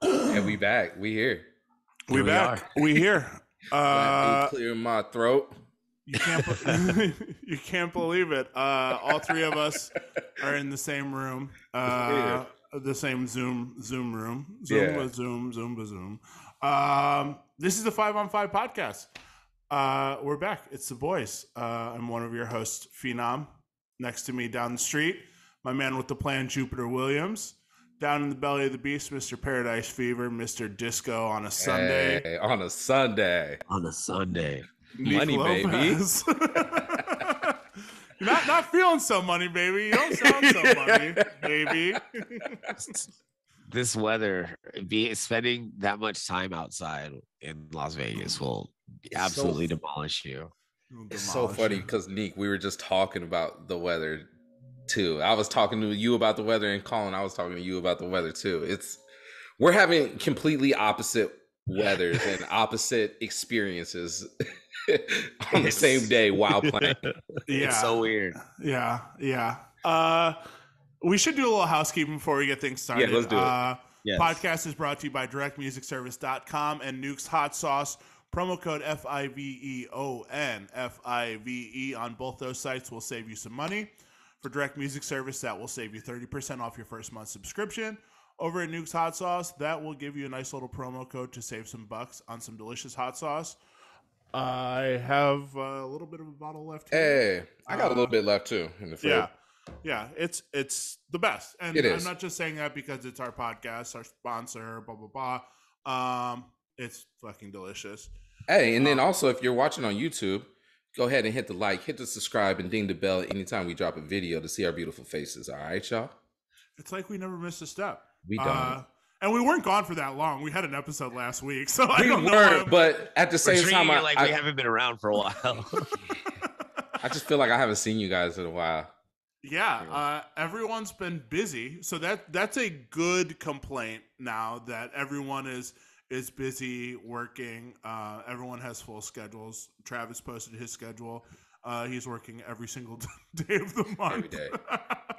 And we back. We here. We Here we back. are. We here. Let me clear my throat. You can't. You can't believe it. All three of us are in the same room. The same Zoom room. Yeah. Zoom. This is the 5-on-5 podcast. We're back. It's the boys. I'm one of your hosts, Phenom. Next to me down the street, my man with the plan, Jupiter Williams. Down in the belly of the beast, Mr. Paradise Fever, Mr. Disco on a Sunday. Hey, on a Sunday. On a Sunday. Money, Lopez. Baby. You're not feeling so money, baby. You don't sound so money, baby. This weather, spending that much time outside in Las Vegas will absolutely demolish you. It's so funny because, Neek, we were just talking about the weather too. I was talking to you about the weather, and Colin, I was talking to you about the weather too. We're having completely opposite weathers and opposite experiences on the same day while playing. Yeah, it's so weird. Yeah. We should do a little housekeeping before we get things started. Yeah, let's do it. Yes. Podcast is brought to you by directmusicservice.com and Nuke's Hot Sauce. Promo code FIVEON, FIVE on both those sites will save you some money. For Direct Music Service, that will save you 30% off your first month subscription. Over at Nuke's Hot Sauce, that will give you a nice little promo code to save some bucks on some delicious hot sauce. I have a little bit of a bottle left here. Hey, I got a little bit left too in the fridge. Yeah, it's the best. And it is. I'm not just saying that because it's our podcast, our sponsor, blah, blah, blah. It's fucking delicious. Hey, and then also if you're watching on YouTube, go ahead and hit the like, hit the subscribe, and ding the bell anytime we drop a video to see our beautiful faces. All right, y'all? It's like we never missed a step. We don't. And we weren't gone for that long. We had an episode last week, so I We don't weren't, know. but at the same time, we I haven't been around for a while. I just feel like I haven't seen you guys in a while. Yeah, everyone's been busy, so that's a good complaint now that everyone is busy working. Everyone has full schedules. Travis posted his schedule. He's working every single day of the month.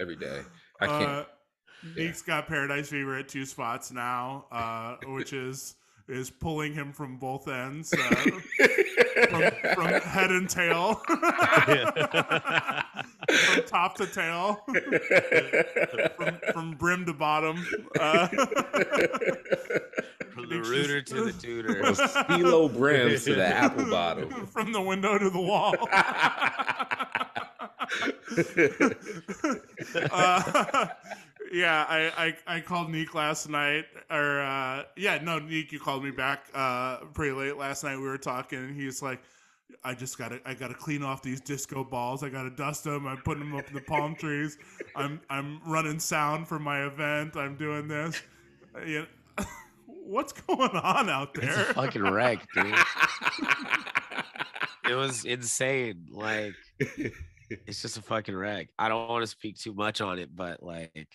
Every day. I can't. Neek's got Paradise Fever at 2 spots now, which is pulling him from both ends, from head and tail, from top to tail, from brim to bottom, From the rooter to the tutor, from Stilo brims to the apple bottom, from the window to the wall. Yeah, I called Neek last night, Neek, you called me back pretty late last night. We were talking, and he's like, I gotta clean off these disco balls. I gotta dust them. I'm putting them up in the palm trees. I'm running sound for my event. I'm doing this. What's going on out there? It's a fucking wreck, dude. It was insane. Like, it's just a fucking wreck. I don't want to speak too much on it, but like,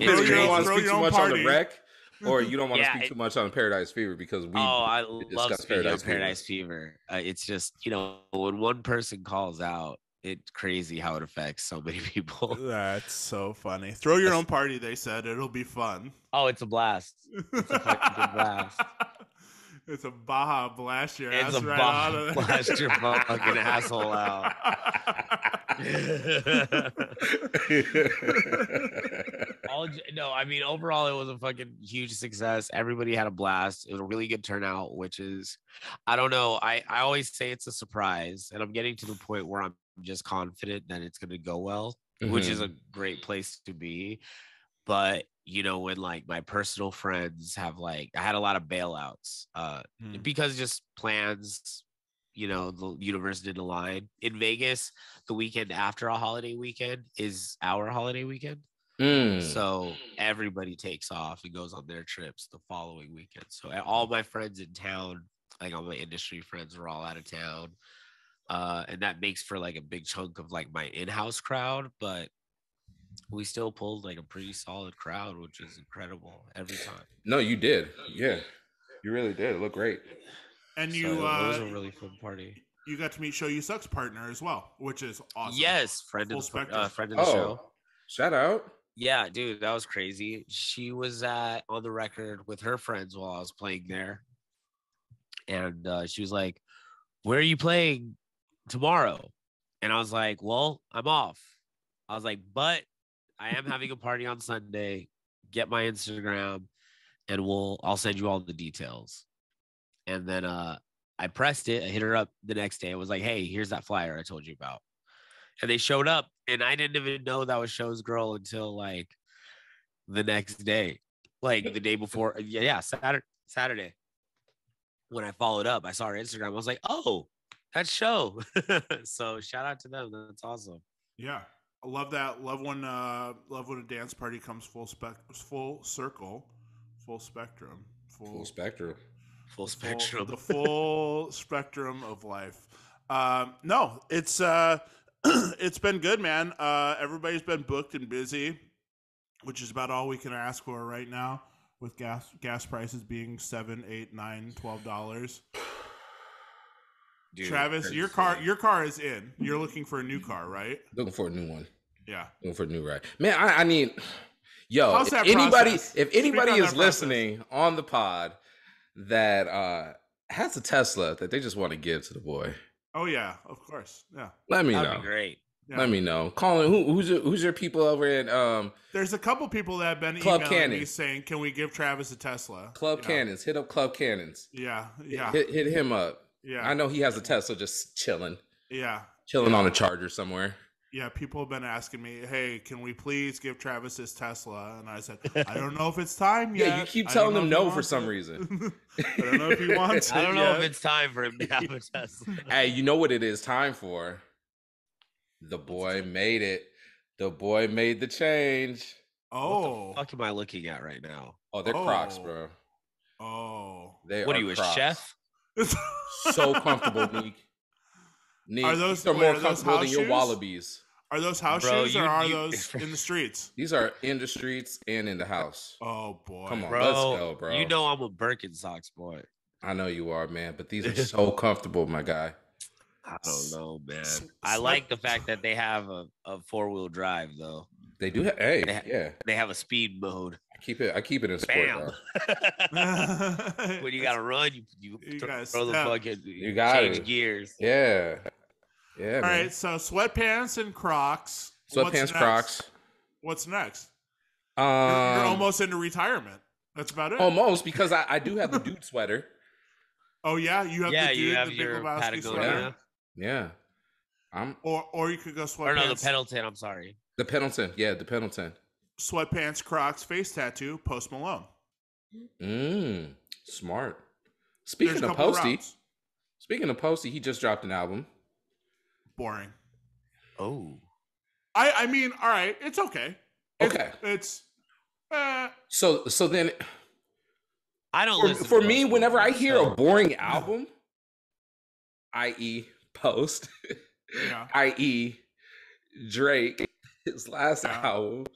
you don't want to speak too much on the wreck, or you don't want to speak too much on Paradise Fever because I love speaking on Paradise Fever. It's just, when one person calls out, it's crazy how it affects so many people. That's so funny. Throw your own party, they said. It'll be fun. Oh, it's a blast. It's a fucking blast. It's a Baja blast your ass right Baja out of there. Blast your fucking asshole out. Overall, it was a fucking huge success. Everybody had a blast. It was a really good turnout, which is, I don't know. I always say it's a surprise, and I'm getting to the point where I'm just confident that it's going to go well, which is a great place to be. But when like my personal friends have I had a lot of bailouts because just plans, the universe didn't align. In Vegas, the weekend after a holiday weekend is our holiday weekend. So everybody takes off and goes on their trips the following weekend. So all my friends in town, like all my industry friends, were all out of town. And that makes for like a big chunk of like my in-house crowd, but we still pulled like a pretty solid crowd, which is incredible every time. No, you did. Yeah, you really did. It looked great. And it was a really fun party. you got to meet Show You Sucks partner as well, which is awesome. Yes, friend Full of spectrum. the friend of the show. Shout out. Yeah, dude, that was crazy. She was on the record with her friends while I was playing there, and she was like, "Where are you playing tomorrow?" And I was like, "Well, I'm off." I was like, "But I am having a party on Sunday. Get my Instagram, and I'll send you all the details." And then I pressed it. I hit her up the next day. I was like, "Hey, here's that flyer I told you about." And they showed up, and I didn't even know that was Show's girl until like the next day, like the day before. Yeah, Saturday. When I followed up, I saw her Instagram. I was like, "Oh, that's Show." So shout out to them. That's awesome. Yeah, I love that. Love when a dance party comes full circle, full spectrum, Full spectrum. Full spectrum. The full spectrum of life. No, it's it's been good, man. Everybody's been booked and busy, which is about all we can ask for right now, with gas prices being $7, $8, $9, $12. Dude, Travis, your car is in. You're looking for a new car, right? Looking for a new one. Yeah. Looking for a new ride. Man, I need How's that if anybody is listening on the pod that has a Tesla that they just want to give to the boy. Oh yeah, of course. Yeah. Let me That'd know. be great. Yeah. Let me know. Colin, who's your people over at There's a couple people that have been Club emailing Cannons. me saying, "Can we give Travis a Tesla?" Club Cannons. Hit up Club Cannons. Yeah. Hit him up. Yeah. I know he has a Tesla just chilling. Yeah. Chilling on a charger somewhere. Yeah, people have been asking me, "Hey, can we please give Travis his Tesla?" And I said, "I don't know if it's time yet." Yeah, you keep telling him no for some reason. I don't know if he wants it. I don't know if it's time for him to have a Tesla. Hey, you know what it is time for? The boy made it. The boy made the change. Oh. What the fuck am I looking at right now? Oh, they're Crocs, bro. Oh. What are you, Crocs. a chef? So comfortable, Neek. Are those more comfortable than your Wallabies? Are those house shoes or are those in the streets? These are in the streets and in the house. Oh boy. Come on, bro, let's go, bro. You know I'm a Birkenstocks boy. I know you are, man, but these are so comfortable, my guy. I don't know, man. I like the fact that they have a 4-wheel drive, though. They do have, they have a speed mode. I keep it in sport, bro. When you gotta run, you throw the fucking, you got change gears. Yeah. Yeah. All right, so sweatpants and Crocs. Sweatpants, Crocs. What's next? You're almost into retirement. That's about it. Almost, because I do have the dude sweater. Oh yeah, you have the dude, you have the your Big Lebowski Patagonia. sweater. Yeah. Or you could go sweatpants. Or no, the Pendleton. I'm sorry. The Pendleton. Yeah, the Pendleton. Sweatpants, Crocs, face tattoo, Post Malone. Smart. Speaking of Posty, he just dropped an album. Boring. Oh. I mean, all right, it's okay. It's So then I don't listen for me, whenever I hear a boring album, i.e. Post, i.e. Drake, his last album,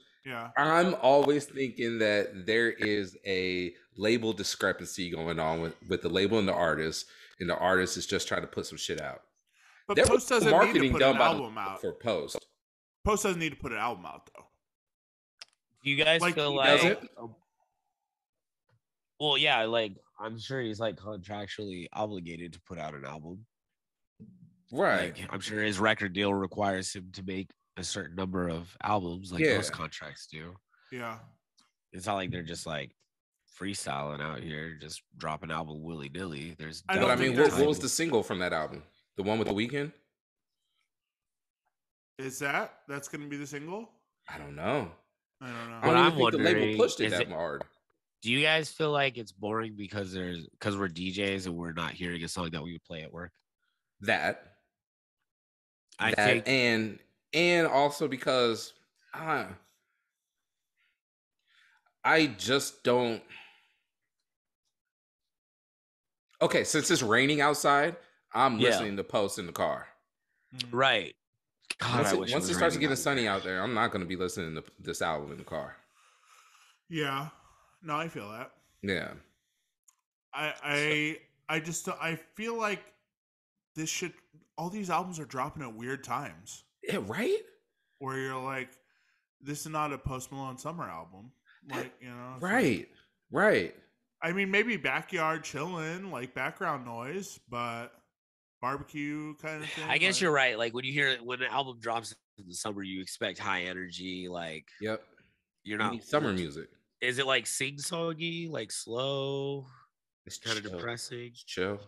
I'm always thinking that there is a label discrepancy going on with the label and the artist is just trying to put some shit out. But Post doesn't need to put an album out. For Post. Post doesn't need to put an album out, though. You guys feel like... Well, yeah, like, I'm sure he's, like, contractually obligated to put out an album. Right. Like, I'm sure his record deal requires him to make a certain number of albums, like most contracts do. Yeah. It's not like they're just, like, freestyling out here, just drop an album willy-nilly. What was the single from that album? The one with The Weeknd? That's going to be the single? I don't know. I don't know. I don't even think the label pushed it that hard. Do you guys feel like it's boring because we're DJs and we're not hearing a song that we would play at work? I think, and also because I just don't. Okay, since it's raining outside, I'm listening to Post in the car. Right. God, once it starts getting sunny out there, I'm not going to be listening to this album in the car. Yeah. No, I feel that. Yeah. I feel like this should. all these albums are dropping at weird times. Yeah, right. Where you're like, this is not a Post Malone summer album. Like, you know, Right. Right. I mean, maybe backyard chilling, like background noise, but barbecue kind of thing. I guess you're right. Like when an album drops in the summer, you expect high energy. Like, Yep. you're You not need summer music. Is it like sing songy, like slow? It's kind of chill. depressing. It's chill.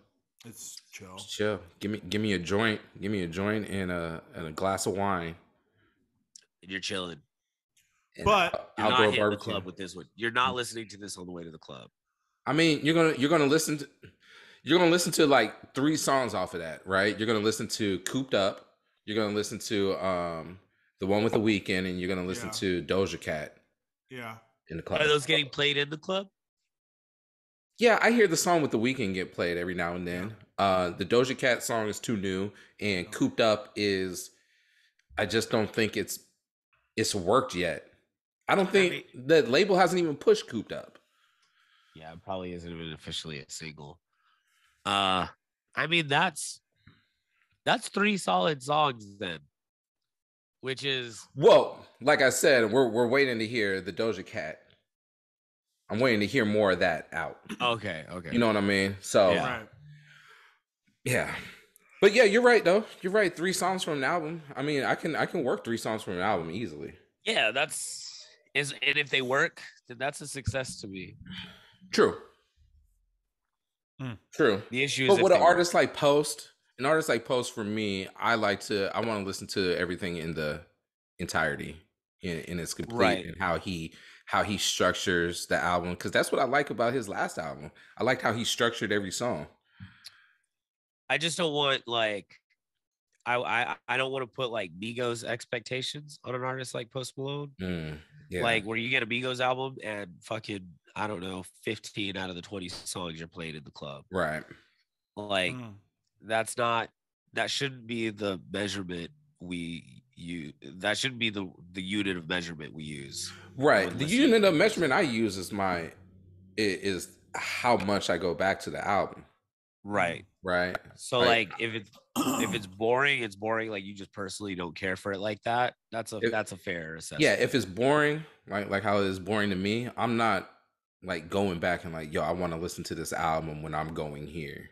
It's chill. It's chill. Give me a joint. Give me a joint and a glass of wine. And you're chilling. But you're not hitting the club with this one. You're not listening to this on the way to the club. I mean, you're gonna listen to like 3 songs off of that, right? You're gonna listen to Cooped Up. You're gonna listen to the one with The Weeknd, and you're gonna listen to Doja Cat. Yeah. In the club. Are those getting played in the club? Yeah, I hear the song with The Weeknd get played every now and then. The Doja Cat song is too new, and Cooped Up is. I just don't think it's worked yet. I don't think the label hasn't even pushed Cooped Up. Yeah, it probably isn't even officially a single. I mean, that's 3 solid songs then, which is like I said, we're waiting to hear the Doja Cat. I'm waiting to hear more of that out. Okay. You know what I mean? So yeah. But yeah, you're right though. You're right. 3 songs from an album. I mean, I can work 3 songs from an album easily. Yeah, and if they work, then that's a success to me. True. True. The issue is, but with an artist like Post, for me, I want to listen to everything in the entirety, in its complete, and how he structures the album, because that's what I like about his last album. I liked how he structured every song. I just don't want I don't want to put like Migos expectations on an artist like Post Malone. Like where you get a Migos album and fucking, I don't know, 15 out of the 20 songs you're playing in the club. Right. Like that shouldn't be the measurement we use. That shouldn't be the unit of measurement we use. Right. The unit of measurement I use is how much I go back to the album. Right. Right. So like if it's boring, it's boring. Like you just personally don't care for it like that. That's a fair assessment. Yeah, if it's boring, like how it is boring to me, I'm not like going back and like, yo, I want to listen to this album when I'm going here.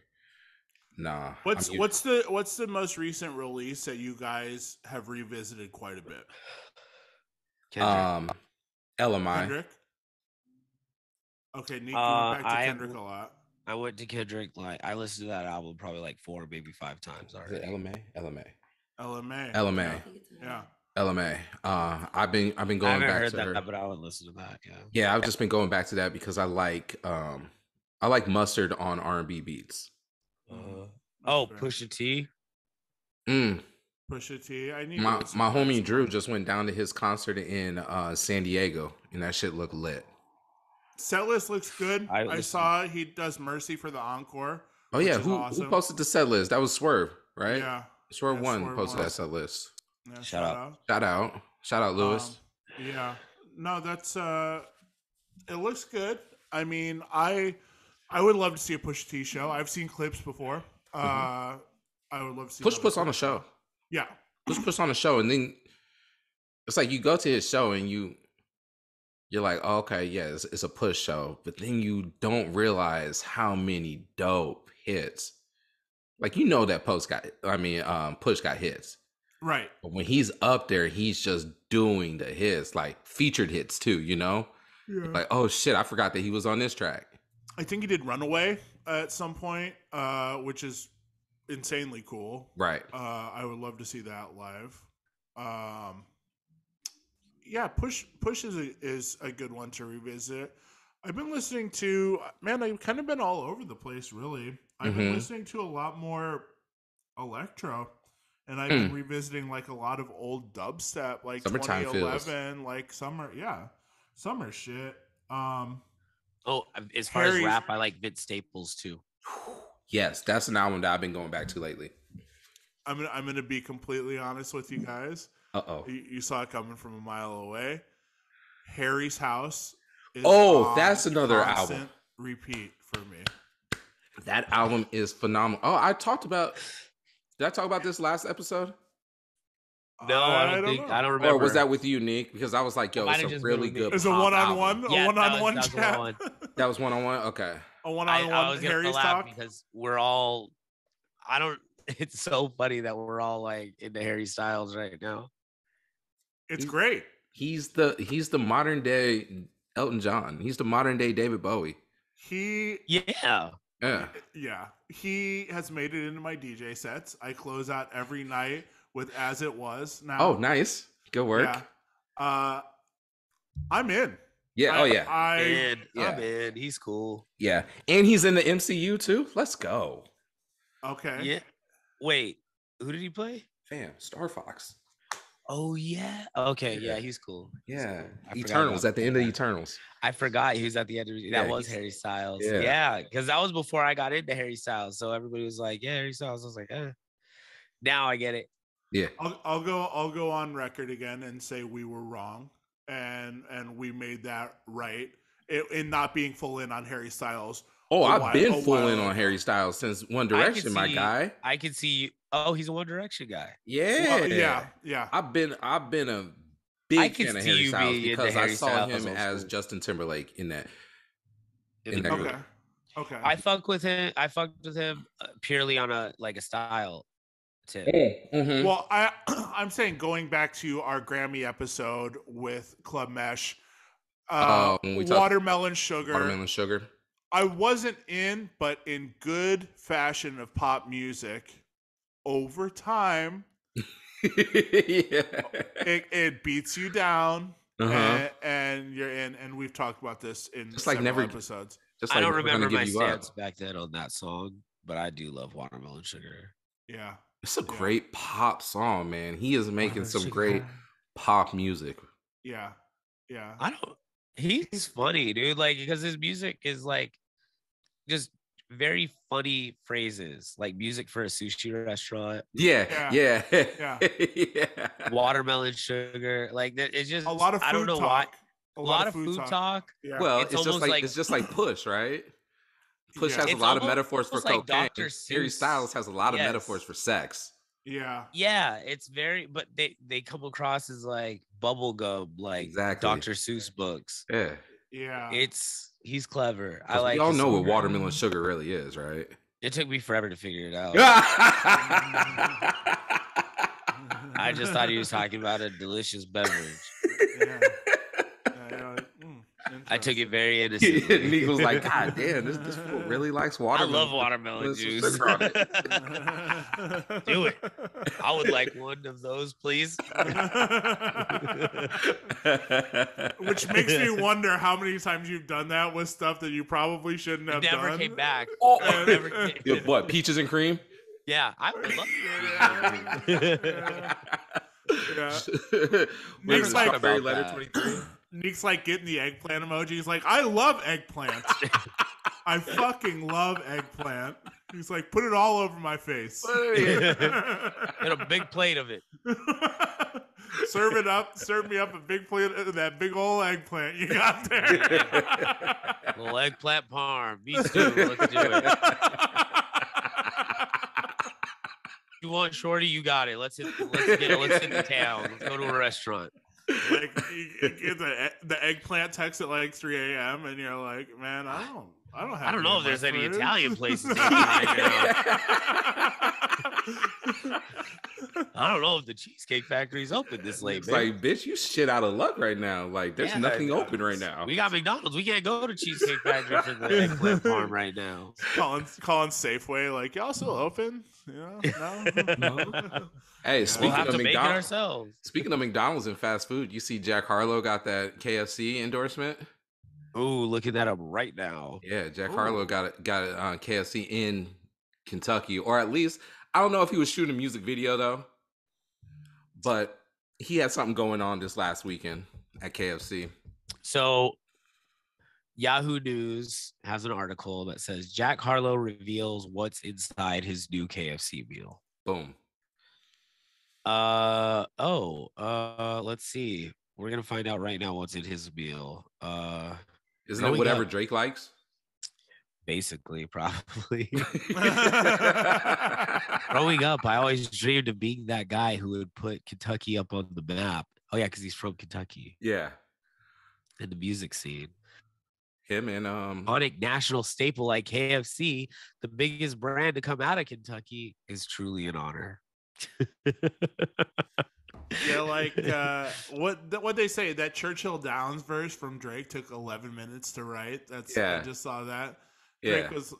Nah. What's the most recent release that you guys have revisited quite a bit? Kendrick. LMI. Kendrick. Okay, Nick, you went back to Kendrick a lot. I went to Kendrick, like I listened to that album probably like 4, maybe 5 times already. Is it LMA? Yeah. LMA. I've been going back to her. But I would listen to that. Yeah. Yeah, I've just been going back to that because I like mustard on R&B beats. Pusha T. Pusha T. I need my homie Drew just went down to his concert in San Diego, and that shit looked lit. Setlist looks good. I saw he does Mercy for the encore. Oh yeah, who posted the set list? That was Swerve, right? Yeah, Swerve One posted that set list. Yeah, shout out, Lewis. Yeah, no, that's it looks good. I mean, I would love to see a Pusha T show. I've seen clips before. I would love to see puts on a show. Yeah, puts on a show, and then it's like you go to his show and you're like, oh, okay, yeah, it's a Push show, but then you don't realize how many dope hits. Like, you know that Push got hits. Right. But when he's up there, he's just doing the hits, like featured hits too, you know? Yeah. Like, oh shit, I forgot that he was on this track. I think he did Runaway at some point, which is insanely cool. Right. I would love to see that live. Yeah, Push is a good one to revisit. I've been listening to, I've kind of been all over the place, really. I've been listening to a lot more electro, and I've been revisiting like a lot of old dubstep, like Summertime 2011, feels. Like summer shit. As far as rap, I like Vince Staples too. Yes, that's an album that I've been going back to lately. I'm gonna be completely honest with you guys. You saw it coming from a mile away. Harry's House is that's another album. Repeat for me. That album is phenomenal. I talked about Did I talk about this last episode? No, I don't know. I don't remember. Or was that with you, Nick? Because I was like, yo, Might it's have a just really been with me. good It's a pop one-on-one, album. Yeah, one-on-one that was chat. one-on-one. That was one-on-one? Okay. A I one-on-one was gonna Harry's laugh talk. because we're all. I don't. It's so funny that we're all like into Harry Styles right now. It's great. He's the modern day Elton John. He's the modern day David Bowie. Yeah. Yeah. He has made it into my DJ sets. I close out every night with As It Was now. Oh, nice. Good work. Yeah. I'm in. Yeah. I'm in. He's cool. Yeah. And he's in the MCU too. Let's go. Okay. Yeah. Wait, who did he play? Fam, Star Fox. Oh yeah. Okay. Yeah, he's cool. Yeah. Cool. Eternals at the end of Eternals. I forgot he was at the end of that was Harry Styles. Yeah, because that was before I got into Harry Styles. So everybody was like, "Yeah, Harry Styles." I was like, Now I get it. Yeah. I'll go on record again and say we were wrong, and we made that right in not being full in on Harry Styles. Oh, I've been full in on Harry Styles since One Direction, my guy. I can see. Oh, he's a One Direction guy. Yeah, yeah. I've been a big fan of Harry Styles because I saw him as Justin Timberlake in that. Okay. I fucked with him purely on a style tip. Mm-hmm. Well, I'm saying going back to our Grammy episode with Club Mesh, Watermelon Sugar. Watermelon Sugar. I wasn't in, but in good fashion of pop music, over time, it beats you down, and you're in. And we've talked about this in several episodes. I don't remember my stance back then on that song, but I do love Watermelon Sugar. Yeah, it's a great pop song, man. He is making some great pop music. Yeah. He's funny, dude. Like, because his music is like just very funny phrases, like music for a sushi restaurant. Yeah. Watermelon Sugar, like it's just a lot of food I don't know talk. why. A lot of food talk. Yeah. Well, it's just like Push, right? Push has a lot of metaphors for cocaine. Harry Styles has a lot of metaphors for sex. Yeah. It's very, but they come across as like bubblegum, like exactly. Dr. Seuss books. Yeah. He's clever. We all know what Watermelon Sugar really is, right? It took me forever to figure it out. I just thought he was talking about a delicious beverage. I took it very innocently. Nick was like, God damn, this fool really likes watermelon. I love watermelon juice. Do it. I would like one of those, please. Which makes me wonder how many times you've done that with stuff that you probably shouldn't have done. Never came back. What, peaches and cream? Yeah, I would love Nick's like letter 23. Nick's like getting the eggplant emoji. He's like, I love eggplant. I fucking love eggplant. He's like, put it all over my face. And a big plate of it. Serve me up a big plate of that big old eggplant you got there. Little eggplant parm. Me too. Let's do it. You want shorty? You got it. Let's hit the town. Let's go to a restaurant. Like you get the eggplant text at like 3 a.m. and you're like, man, I don't know if there's any Italian places open right now. I don't know if the Cheesecake Factory's open this late. It's like, bitch, you shit out of luck right now. Like, there's nothing open right now. We got McDonald's. We can't go to Cheesecake Factory for the eggplant farm right now. Calling Safeway, like, y'all still open? No. Hey, we'll have to make it ourselves. Speaking of McDonald's and fast food, you see Jack Harlow got that KFC endorsement. Ooh, looking that up right now. Yeah, Jack Harlow got it on KFC in Kentucky, or at least I don't know if he was shooting a music video though, but he had something going on this last weekend at KFC. So Yahoo News has an article that says Jack Harlow reveals what's inside his new KFC meal. Boom. Let's see. We're gonna find out right now what's in his meal. Isn't it whatever Drake likes? Basically, probably. Growing up, I always dreamed of being that guy who would put Kentucky up on the map. Oh yeah, because he's from Kentucky. Yeah. In the music scene. Him and iconic national staple like KFC, the biggest brand to come out of Kentucky, is truly an honor. Yeah, like what they say, that Churchill Downs verse from Drake took 11 minutes to write. I just saw that.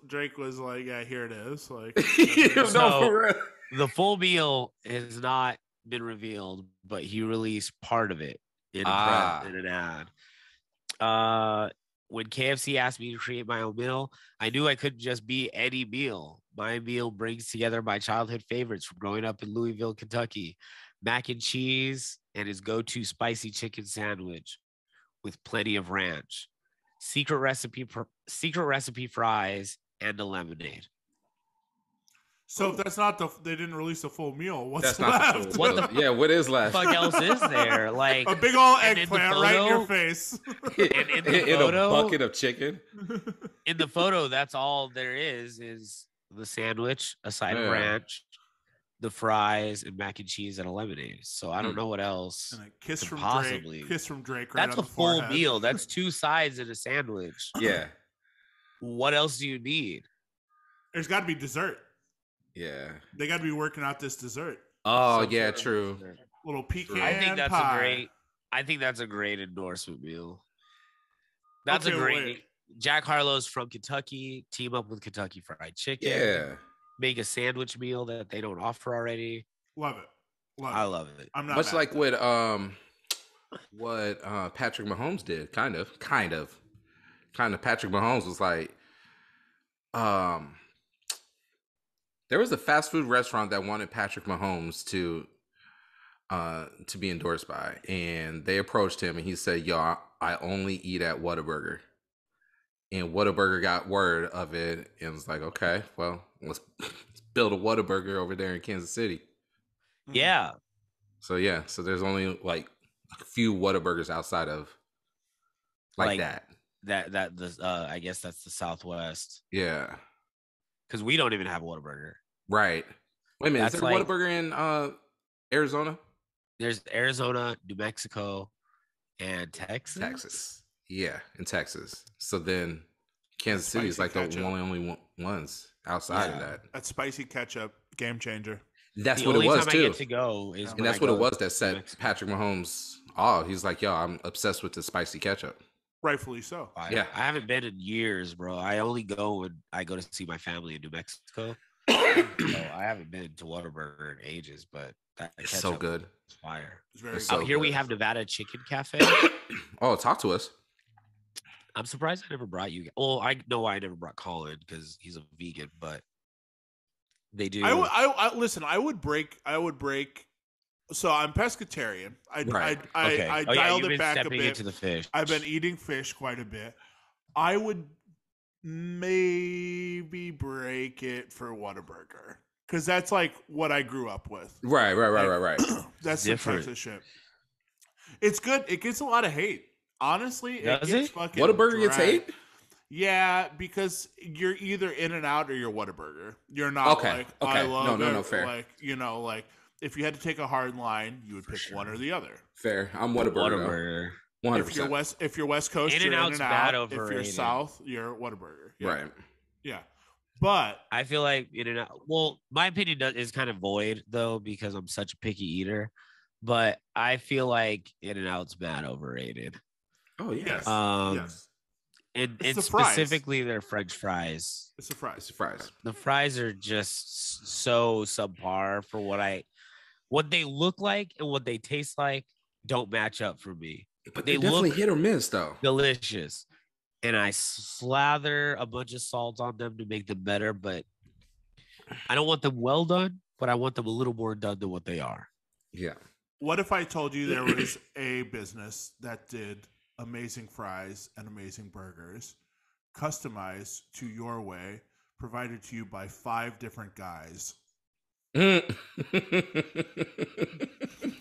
Drake was like, yeah, here it is. Like, so the full meal has not been revealed, but he released part of it in an ad. When KFC asked me to create my own meal, I knew I couldn't just be any meal. My meal brings together my childhood favorites from growing up in Louisville, Kentucky: mac and cheese and his go-to spicy chicken sandwich with plenty of ranch, secret recipe fries, and a lemonade. So if that's not they didn't release a full meal, what's left? What is left? What the fuck else is there? Like a big old eggplant right in your face. And in the photo, a bucket of chicken. In the photo, that's all there is the sandwich, a side of ranch, the fries, and mac and cheese, and a lemonade. So I don't know what else. And a kiss from possibly. Drake. Kiss from Drake. Right that's on a the full forehead. meal. That's 2 sides in a sandwich. Yeah. What else do you need? There's got to be dessert. Yeah. They got to be working out this dessert. Oh, yeah, true. Little pecan I think that's pie. a great endorsement meal. That's a great. Jack Harlow's from Kentucky. Team up with Kentucky Fried Chicken. Yeah. Make a sandwich meal that they don't offer already. Love it. I love it. I'm not much like what Patrick Mahomes did. Kind of. Patrick Mahomes was like, there was a fast food restaurant that wanted Patrick Mahomes to be endorsed by, and they approached him, and he said, "Yo, I only eat at Whataburger." And Whataburger got word of it and was like, "Okay, well, let's build a Whataburger over there in Kansas City." Yeah. So there's only like a few Whataburgers outside of like that. I guess that's the Southwest. Yeah. Because we don't even have a Whataburger. Right. Wait a minute. Is there a Whataburger in Arizona? There's Arizona, New Mexico, and Texas. Texas. Yeah, in Texas. So then Kansas City is like the only ones outside of that. That spicy ketchup, game changer. That's what it was, too. I get to go is and that's what it was that set Patrick Mahomes off. He's like, yo, I'm obsessed with the spicy ketchup. Rightfully so. I haven't been in years, bro. I only go when I go to see my family in New Mexico. So I haven't been to Whataburger in ages, but it's so good. It's fire. It's very Out here we have Nevada Chicken Cafe. Oh, talk to us. I'm surprised I never brought you. Well, I know I never brought Colin because he's a vegan, but they do. I listen. I would break. So I'm pescatarian. I dialed it back a bit. Into the fish. I've been eating fish quite a bit. I would maybe break it for Whataburger because that's like what I grew up with. Right. That's different. The Texas shit. It's good. It gets a lot of hate. Honestly, Whataburger gets hate? Yeah, because you're either In and Out or you're Whataburger. You're not like I love it. No, fair. Like like if you had to take a hard line, you would pick one or the other. Fair. I'm Whataburger. 100%. If you're West Coast, you're In and Out. If you're South, you're Whataburger. Yeah. Right. Yeah. But I feel like In and Out. Well, my opinion is kind of void though because I'm such a picky eater. But I feel like In and Out's mad overrated. Oh yes. Yes. And specifically their French fries. It's the fries. The fries are just so subpar for what they look like and what they taste like don't match up for me. But they definitely hit or miss though. Delicious. And I slather a bunch of salt on them to make them better, but I don't want them well done, but I want them a little more done than what they are. Yeah. What if I told you there was a business that did amazing fries and amazing burgers, customized to your way, provided to you by 5 different guys?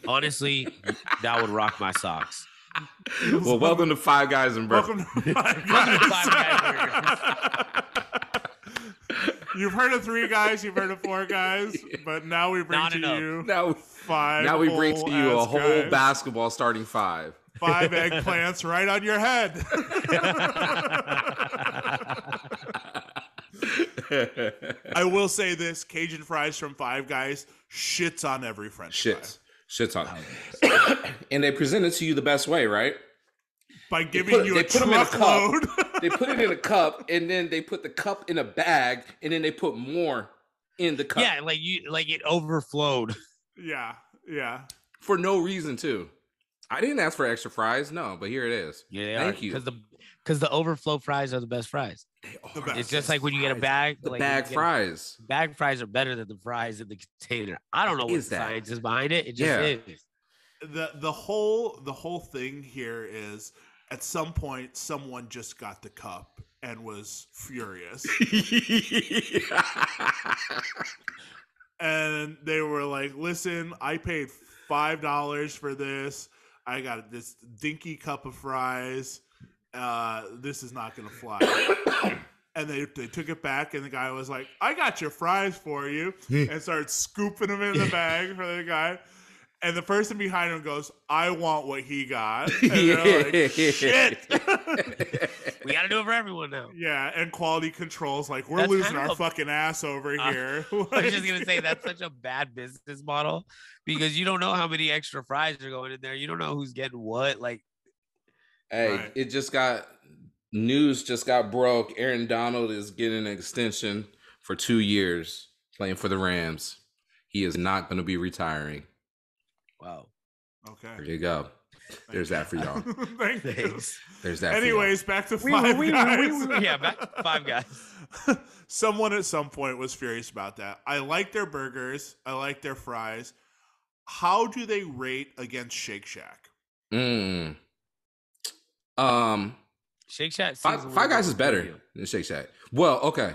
Honestly, that would rock my socks. Well, welcome to Five Guys and Burgers. Welcome to Five Guys. You've heard of 3 guys, you've heard of 4 guys, but now we bring Not to enough. you Now 5. Now we bring to you a whole guys. basketball starting 5. 5 eggplants right on your head. I will say this: Cajun fries from Five Guys shits on every French fry. Shits on it. And they present it to you the best way, right? By giving you a truckload. They put it in a cup, and then they put the cup in a bag, and then they put more in the cup. Yeah, like it overflowed. Yeah. For no reason, too. I didn't ask for extra fries, no, but here it is. Yeah, thank you. Because the overflow fries are the best fries. It's just like when you get a bag. The bag fries. Bag fries are better than the fries in the container. I don't know what the science is behind it. It just is. The whole thing here is, at some point, someone just got the cup and was furious. And they were like, listen, I paid $5 for this. I got this dinky cup of fries. This is not going to fly. And they took it back, and the guy was like, I got your fries for you. And started scooping them in the bag for the guy. And the person behind him goes, I want what he got. And they're like, shit. We got to do it for everyone now. Yeah, and quality control's like, we're losing our fucking ass over here. I was just going to say, that's such a bad business model because you don't know how many extra fries are going in there. You don't know who's getting what. Like, hey, right. News just got broke. Aaron Donald is getting an extension for 2 years playing for the Rams. He is not going to be retiring. Wow. Okay. There you go. There's that for y'all. Thank you. There's that. Anyways, back to Five Guys. Yeah, back to Five Guys. Someone at some point was furious about that. I like their burgers. I like their fries. How do they rate against Shake Shack? Shake Shack. Five Guys is better than Shake Shack. Well, okay.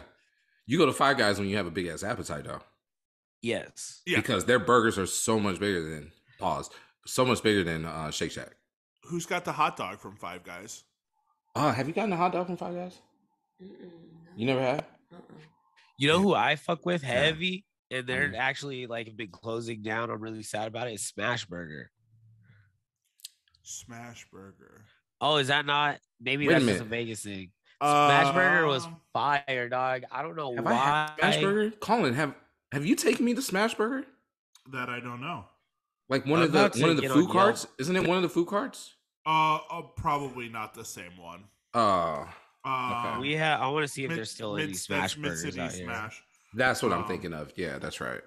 You go to Five Guys when you have a big ass appetite, though. Yes. Yeah. Because their burgers are so much bigger than Shake Shack. Who's got the hot dog from Five Guys? Have you gotten a hot dog from Five Guys? You never have? You know who I fuck with heavy, and they're actually like been closing down. I'm really sad about it. Is Smashburger. Smashburger. Oh, is that not? Maybe that's just a Vegas thing. Smashburger was fire, dog. I don't know why. I had Smashburger? Colin, have you taken me to Smashburger? That I don't know. Like one of the food carts? Isn't it one of the food carts? Probably not the same one. Oh. Okay. I want to see if there's still any Smashburgers out here. Smash. That's what I'm thinking of. Yeah, that's right.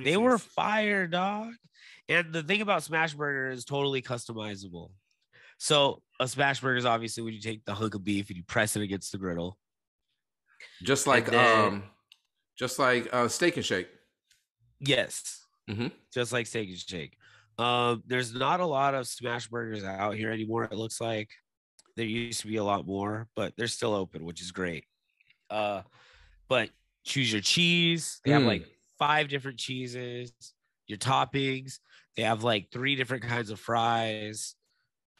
They were fire, dog. And the thing about Smashburger is totally customizable. So a Smashburger is obviously when you take the hunk of beef and you press it against the griddle. Just like Steak and Shake. Yes. Mm-hmm. Just like Steak and Shake. There's not a lot of Smashburgers out here anymore, it looks like. There used to be a lot more, but they're still open, which is great. But choose your cheese. They have like 5 different cheeses, your toppings. They have like 3 different kinds of fries.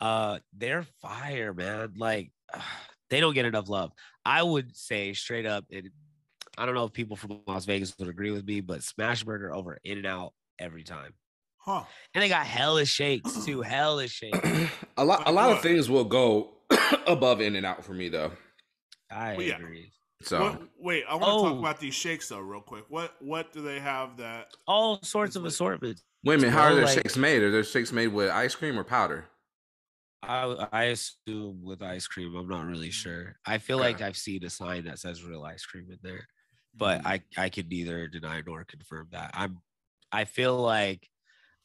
They're fire, man. Like they don't get enough love. I would say straight up, and I don't know if people from Las Vegas would agree with me, but Smashburger over In-N-Out every time. Huh. And they got hella shakes too. Hella shakes. a lot of things will go above In-N-Out for me though. I agree. So I want to talk about these shakes though, real quick. What do they have that? All sorts of assortments. Wait a minute, how are their shakes made? Are their shakes made with ice cream or powder? I assume with ice cream. I'm not really sure. I feel like I've seen a sign that says real ice cream in there, but I can neither deny nor confirm that. I feel like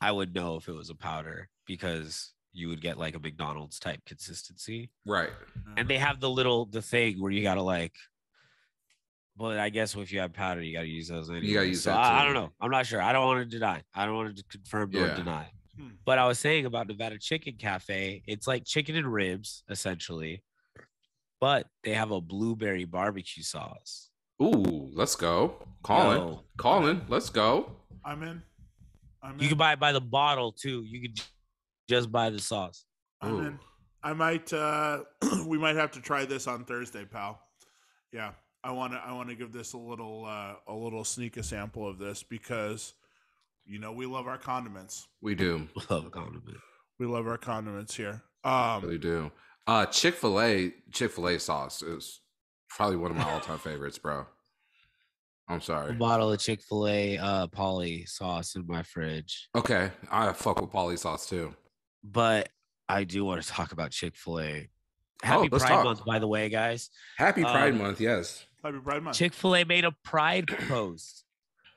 I would know if it was a powder because you would get like a McDonald's type consistency. Right. And they have the thing where you gotta like, well, I guess if you have powder, you gotta use those anyway. You gotta use that too. I don't know. I'm not sure. I don't want to deny. I don't want to confirm nor deny. But I was saying about Nevada Chicken Cafe, it's like chicken and ribs, essentially. But they have a blueberry barbecue sauce. Ooh, let's go. Colin, let's go. I'm in. You can buy it by the bottle, too. You can just buy the sauce. I'm in. I might, we might have to try this on Thursday, pal. Yeah. I want to give this a little sneak a sample of this because we love our condiments. We do. Love a condiment. We love our condiments here. Really do. Chick-fil-A sauce is probably one of my all-time favorites, bro. I'm sorry. A bottle of Chick-fil-A Polly sauce in my fridge. Okay, I fuck with Polly sauce too. But I do want to talk about Chick-fil-A. Happy let's Pride talk. Month, by the way, guys. Happy Pride Month, yes. Happy Pride Month. Chick-fil-A made a Pride post.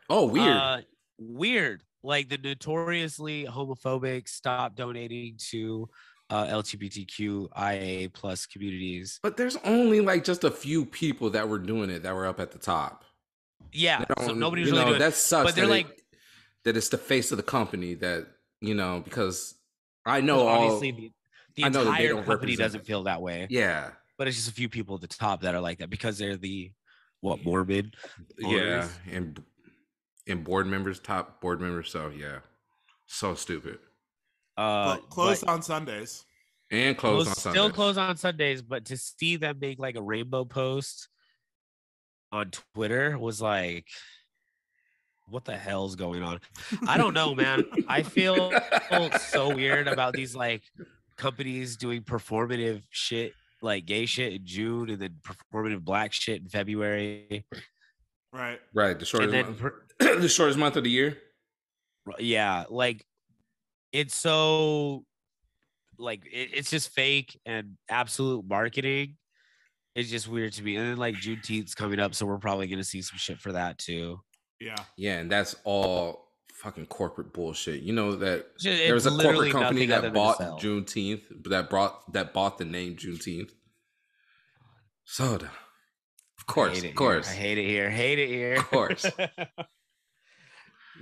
Oh, weird. Weird. Like the notoriously homophobic stop donating to LGBTQIA plus communities. But there's only like just a few people that were doing it that were up at the top. Yeah, so nobody was really doing it. That sucks. But they're that it's the face of the company that, because I know obviously the entire company represent doesn't feel that way. Yeah. But it's just a few people at the top that are like that because they're the Mormon owners? Yeah, and board members, top board members. So yeah, so stupid. Closed on Sundays. And closed on Sundays. Still closed on Sundays, but to see them make like a rainbow post on Twitter was like, what the hell's going on? I don't know, man. I feel so weird about these like companies doing performative shit, like gay shit in June, and then performative black shit in February. Right. The shortest month. The shortest month of the year. Yeah, like it's so like it's just fake and absolute marketing. It's just weird to me. And then like Juneteenth's coming up, so we're probably gonna see some shit for that too. Yeah, and that's all fucking corporate bullshit. You know that It's there was a corporate company nothing that bought Juneteenth, that bought the name Juneteenth. Soda. Of course. I hate it here. Of course.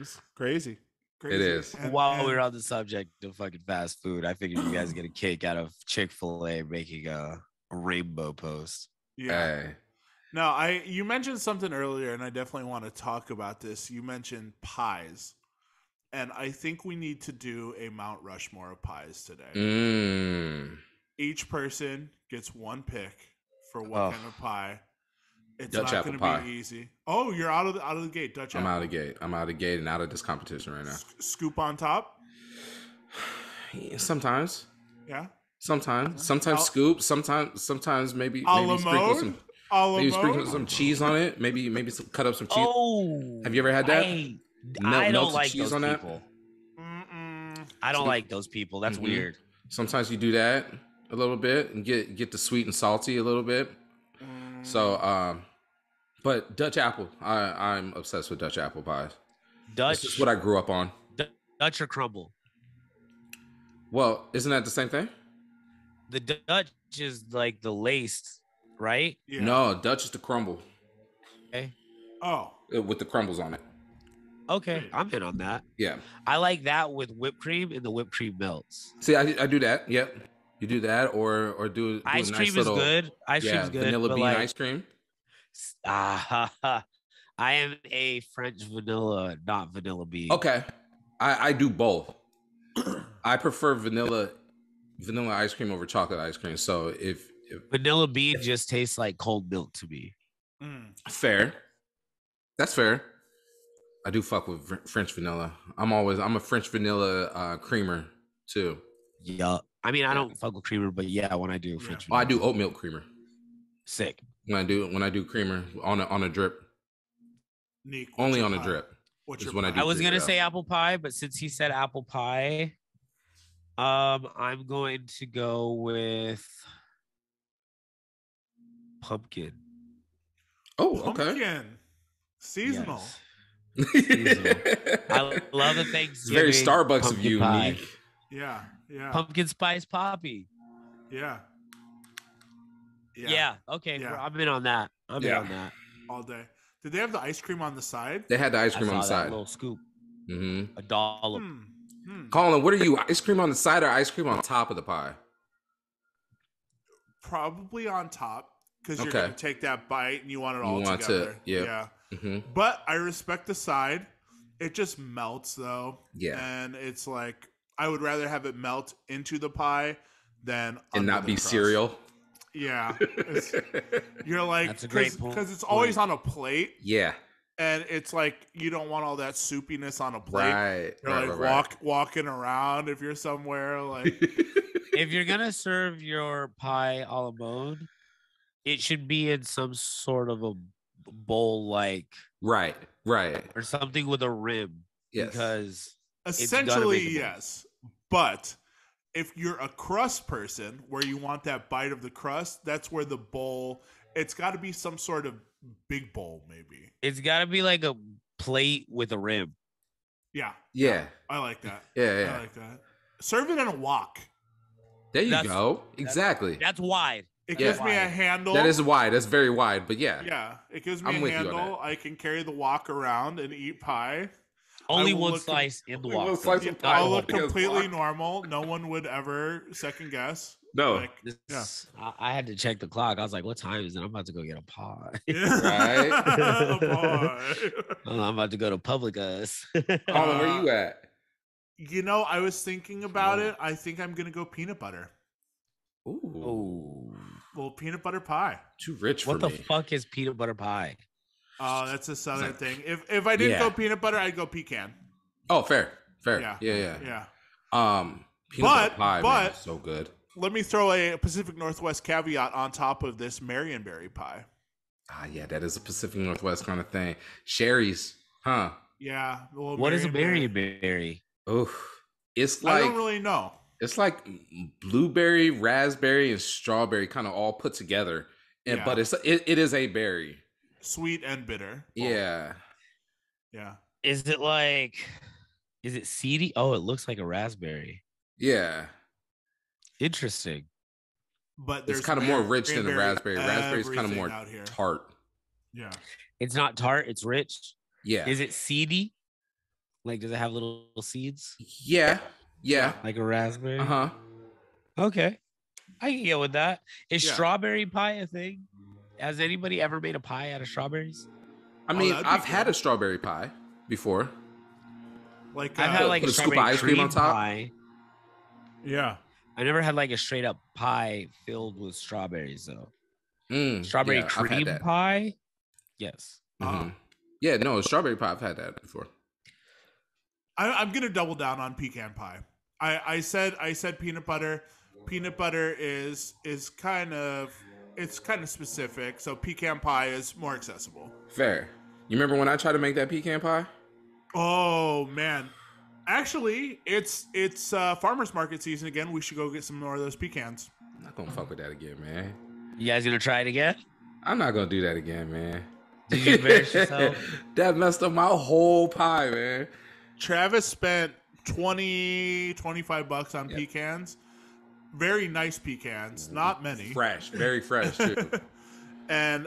It's crazy. It is. While we're on the subject of fucking fast food, I figured you guys get a kick out of Chick-fil-A making a rainbow post. Yeah. Hey. No, you mentioned something earlier, and I definitely want to talk about this. You mentioned pies, and I think we need to do a Mount Rushmore of pies today. Each person gets one pick for what kind of pie. It's Dutch not going to be easy. Oh, you're out of the gate, Dutch apple. I'm out of the gate and out of this competition right now. Scoop on top? Sometimes. Yeah. Sometimes scoop. Sometimes maybe sprinkle some cheese on it. Maybe cut up some cheese. Oh, have you ever had that? I don't like cheese those on people. I don't like those people. That's weird. Sometimes you do that a little bit and get the sweet and salty a little bit. So, but Dutch apple, I'm obsessed with Dutch apple pies. That's just what I grew up on. Dutch or crumble? Well, isn't that the same thing? The Dutch is like the laced, right? Yeah. No, Dutch is the crumble. Okay. Oh. With the crumbles on it. Okay, I'm in on that. Yeah. I like that with whipped cream, and the whipped cream melts. See, I do that. Yep. You do that or do ice a nice cream little, is good. Ice cream is good. Vanilla bean ice cream. I am a French vanilla, not vanilla bean. Okay. I do both. I prefer vanilla ice cream over chocolate ice cream. So if vanilla bean just tastes like cold milk to me. Fair. That's fair. I do fuck with French vanilla. I'm a French vanilla creamer too. Yeah. I mean, I don't fuck with creamer, but yeah, when I do French vanilla. I do oat milk creamer. Sick. When I do creamer on a drip. Nick, only on a drip. I was gonna say apple pie, but since he said apple pie, I'm going to go with pumpkin. Oh, okay. Pumpkin. Seasonal. Yes. Seasonal. I love the Thanksgiving. It's very Starbucks of you, pie. Nick. Yeah. Pumpkin spice poppy. Yeah. Okay. Yeah. I'm in on that. I'm in on that. All day. Did they have the ice cream on the side? They had the ice cream on the side. A little scoop. Mm-hmm. A dollop. Colin, what are you? Ice cream on the side or ice cream on top of the pie? Probably on top because you're going to take that bite and you want it all together. Yeah. Mm-hmm. But I respect the side. It just melts though. Yeah. And it's like I would rather have it melt into the pie than and not be cereal. Yeah. You're like, That's a great point. because it's always on a plate. Yeah. And it's like you don't want all that soupiness on a plate. Right. You're right. walking around if you're somewhere like. If you're gonna serve your pie a la mode, it should be in some sort of a bowl, like Right. or something with a rim. Yes. Because Essentially, yes. But if you're a crust person where you want that bite of the crust, that's where the bowl, it's got to be some sort of big bowl, maybe. It's got to be like a plate with a rim. Yeah. Yeah. I like that. Yeah. I like that. Serve it in a wok. There you go. Exactly. That's wide. It gives me a handle. That is wide. That's very wide, but yeah. Yeah. It gives me a handle. I can carry the wok around and eat pie. Only one slice in the wok. I'll look completely normal. No one would ever second guess. No. Like, yeah. I had to check the clock. I was like, what time is it? I'm about to go get a pie. Right? A pie. I'm about to go to Publicus. Colin, where you at? You know, I was thinking about it. I think I'm going to go peanut butter. Ooh. Well, peanut butter pie. Too rich for me. What the fuck is peanut butter pie? Oh, that's a southern thing. If I didn't go peanut butter, I'd go pecan. Oh, fair. Yeah. Peanut butter pie, man, is so good. Let me throw a Pacific Northwest caveat on top of this Marionberry pie. Yeah, that is a Pacific Northwest kind of thing. Sherry's, huh? Yeah. What is a Marionberry? Oh, it's like, I don't really know. It's like blueberry, raspberry, and strawberry kind of all put together. But it is a berry. Sweet and bitter. Yeah. Yeah. Is it seedy? Oh, it looks like a raspberry. Yeah. Interesting. But it's kind of more rich than the raspberry. Raspberry is kind of more tart. Yeah. It's not tart. It's rich. Yeah. Is it seedy? Like, does it have little seeds? Yeah. Like a raspberry? Uh-huh. Okay. I can get with that. Is strawberry pie a thing? Has anybody ever made a pie out of strawberries? I mean, I've had a strawberry pie before. Like I've had like a scoop of ice cream on top. Pie. Yeah. I never had like a straight up pie filled with strawberries though. Strawberry cream pie? Yes. Mm-hmm. Yeah, no, strawberry pie, I've had that before. I'm gonna double down on pecan pie. I said peanut butter. Peanut butter is kind of specific, so pecan pie is more accessible. Fair. You remember when I tried to make that pecan pie? Oh man. Actually, it's farmers market season again. We should go get some more of those pecans. I'm not gonna fuck with that again, man. You guys gonna try it again? I'm not gonna do that again, man. Did you embarrass yourself? That messed up my whole pie, man. Travis spent $25 on pecans. Very nice pecans, not many. Fresh, very fresh too. And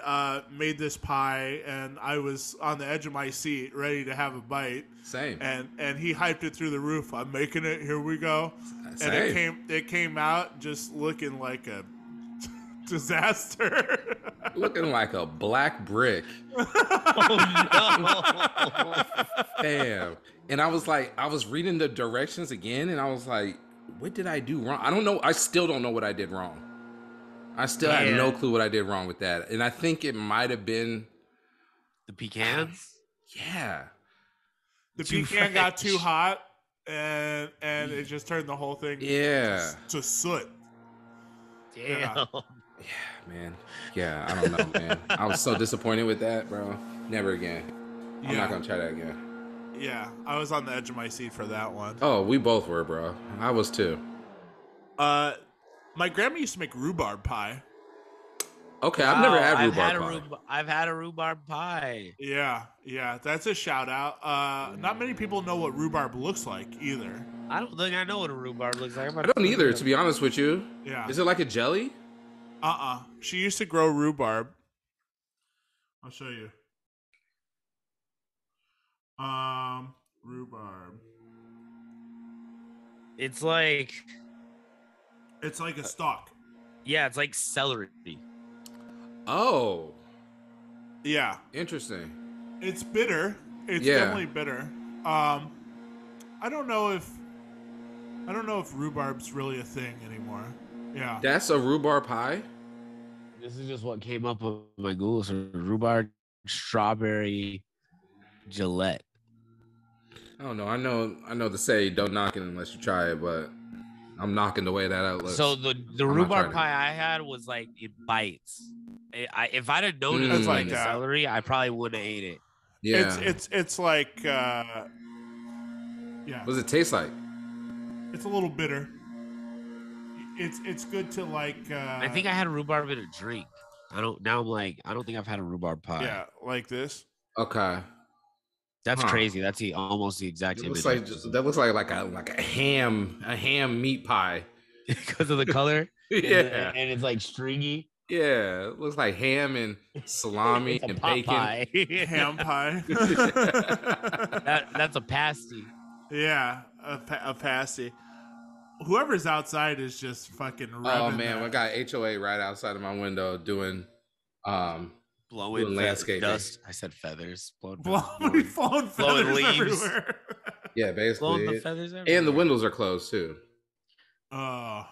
made this pie, and I was on the edge of my seat, ready to have a bite. Same. And he hyped it through the roof. I'm making it. Here we go. Same. And it came out just looking like a disaster. Looking like a black brick. Oh no! Damn. And I was reading the directions again, and I was like, what did I do wrong? I don't know. I still don't know what I did wrong. I still have no clue what I did wrong with that. And I think it might have been the pecans. Yeah. The pecan got too hot and it just turned the whole thing to soot. Damn. Yeah, man. Yeah, I don't know, man. I was so disappointed with that, bro. Never again. I'm not going to try that again. Yeah, I was on the edge of my seat for that one. Oh, we both were, bro. I was too. My grandma used to make rhubarb pie. Okay, I've never had rhubarb pie. I've had a rhubarb pie. Yeah, that's a shout out. Not many people know what rhubarb looks like either. I don't think I know what a rhubarb looks like. I don't either, to be honest with you. Yeah. Is it like a jelly? She used to grow rhubarb. I'll show you. Rhubarb. It's like a stalk. Yeah, it's like celery. Oh. Yeah. Interesting. It's bitter. It's definitely bitter. I don't know if rhubarb's really a thing anymore. Yeah. That's a rhubarb pie? This is just what came up on my Google search. Rhubarb strawberry Gillette. I don't know. I know to say don't knock it unless you try it, but I'm knocking the way that out looks. So the rhubarb pie I had was like it bites. If I'd have known it was like a celery, I probably wouldn't have ate it. Yeah, it's like yeah. What does it taste like? It's a little bitter. It's good to like. I think I had a rhubarb in a drink. I don't think I've had a rhubarb pie. Yeah, like this. Okay. That's crazy. That's almost the exact image. That looks like a ham meat pie because of the color. Yeah, and it's like stringy. Yeah, it looks like ham and salami and bacon. Pie. Ham pie. That's a pasty. Yeah, a pasty. Whoever's outside is just fucking. Oh man, I got HOA right outside of my window doing blowing landscaping. Dust. I said feathers. Blowing feathers leaves. Everywhere. Yeah, basically. Blowing the feathers everywhere. And the windows are closed too. Yeah.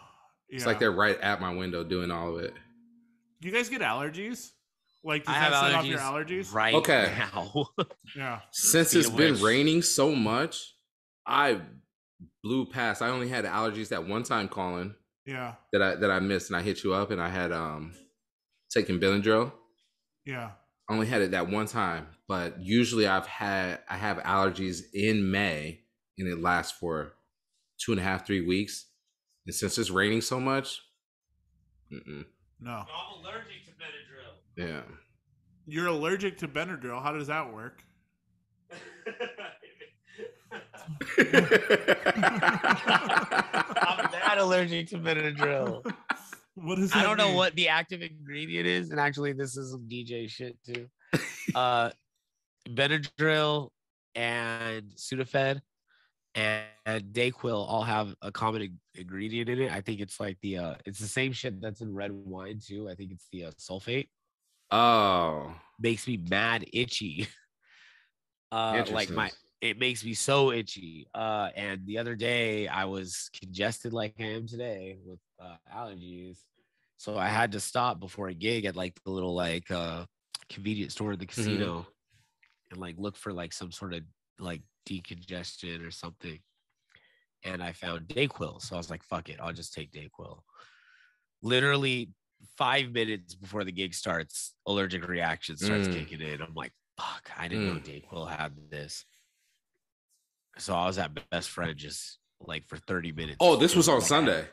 It's like they're right at my window doing all of it. Do you guys get allergies? Like, does I that have set allergies off your allergies? right now. Yeah. Since it's been raining so much, I blew past. I only had allergies that one time, Colin. Yeah. That I missed, and I hit you up, and I had taken Benadryl. Yeah. I only had it that one time, but usually I have allergies in May, and it lasts for 2.5, 3 weeks. And since it's raining so much, no. I'm allergic to Benadryl. Yeah. You're allergic to Benadryl. How does that work? I'm that allergic to Benadryl. What is that? I don't know what the active ingredient is, and actually, this is some DJ shit too. Benadryl and Sudafed and Dayquil all have a common ingredient in it. I think it's like it's the same shit that's in red wine too. I think it's the sulfate. Oh, makes me mad itchy. It makes me so itchy. And the other day I was congested like I am today with allergies. So I had to stop before a gig at like the little like convenience store in the casino and like look for like some sort of like decongestion or something. And I found Dayquil. So I was like, fuck it, I'll just take Dayquil. Literally 5 minutes before the gig starts, allergic reaction starts kicking in. I'm like, fuck, I didn't know Dayquil had this. So I was at Best Friend just like for 30 minutes. Oh, this was on Sunday.